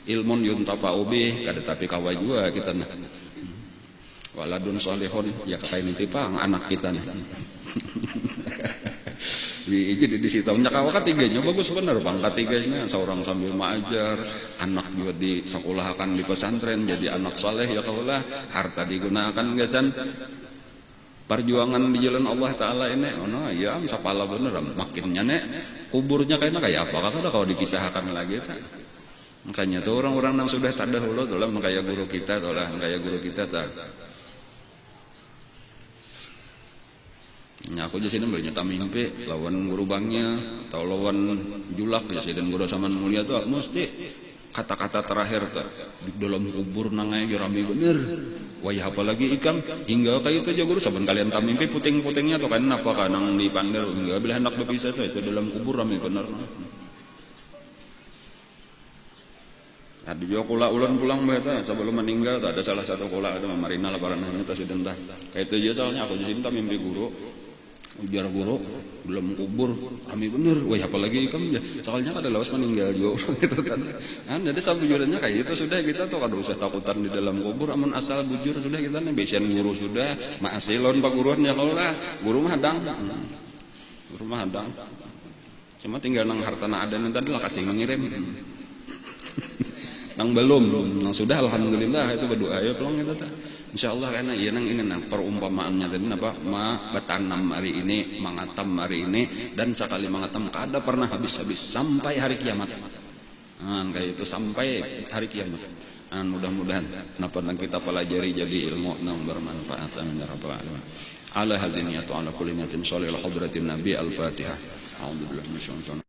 Ilmun yuntafa'u bih kada tapi kawa juga kita nah. Waladun sholihun ya kayak nitipang anak kita nih. Jadi di situ kawa ketiganya bagus bener bang, ketiganya seorang sambil mengajar, anak juga disekolahkan di pesantren jadi anak soleh ya kaulah, harta digunakan gesan perjuangan di jalan Allah Taala ini, ya sapala bener makinnya nek kuburnya kayak apa kalau dipisahkan lagi tak. Makanya tuh orang-orang yang sudah terdahulu tuh lah kayak guru kita tuh lah kayak guru kita tak. Nya aku jadi banyak mimpi lawan guru bangnya atau lawan julak ya dan guru saman mulia tuh mesti kata-kata terakhir tuh di dalam kubur nangai rame bener. Wah apalagi ikam hingga kayak itu aja guru saban kalian tak mimpi puting-putingnya tuh kan apa kanang di pandir hingga bila hendak berpisah tuh itu dalam kubur rame bener. Ada juga kula ulan pulang beta sebelum meninggal tuh ada salah satu kula ada Marina lebaran itu sedentah kayak itu aja soalnya aku jadi tak mimpi guru ujar guru belum kubur kami bener, wah apalagi kamu ya soalnya ada lawas meninggal juga gitu kan. Jadi sabujurnya kayak itu sudah kita tuh kada usah takutan di dalam kubur, amun asal bujur sudah kita nih besian guru sudah maasilon pak guruan ya kalau lah guru mah hadang, cuma tinggal nang harta na ada nanti lah kasih mengirim, nang belum, nang sudah alhamdulillah itu berdoa ya tolong kita tak. Insyaallah karena iya nang ingin perumpamaannya tadi apa bertanam hari ini mengatam hari ini dan sekali mengatam kada pernah habis-habis sampai hari kiamat. Kayak itu sampai hari kiamat. Mudah-mudahan napa nang kita pelajari jadi ilmu nang bermanfaat amin ya rabbal alamin. Ala hadiniyatu ala kulli niyatin shalih hadratin nabi al-Fatihah. A'udzubillahi minasyaitonir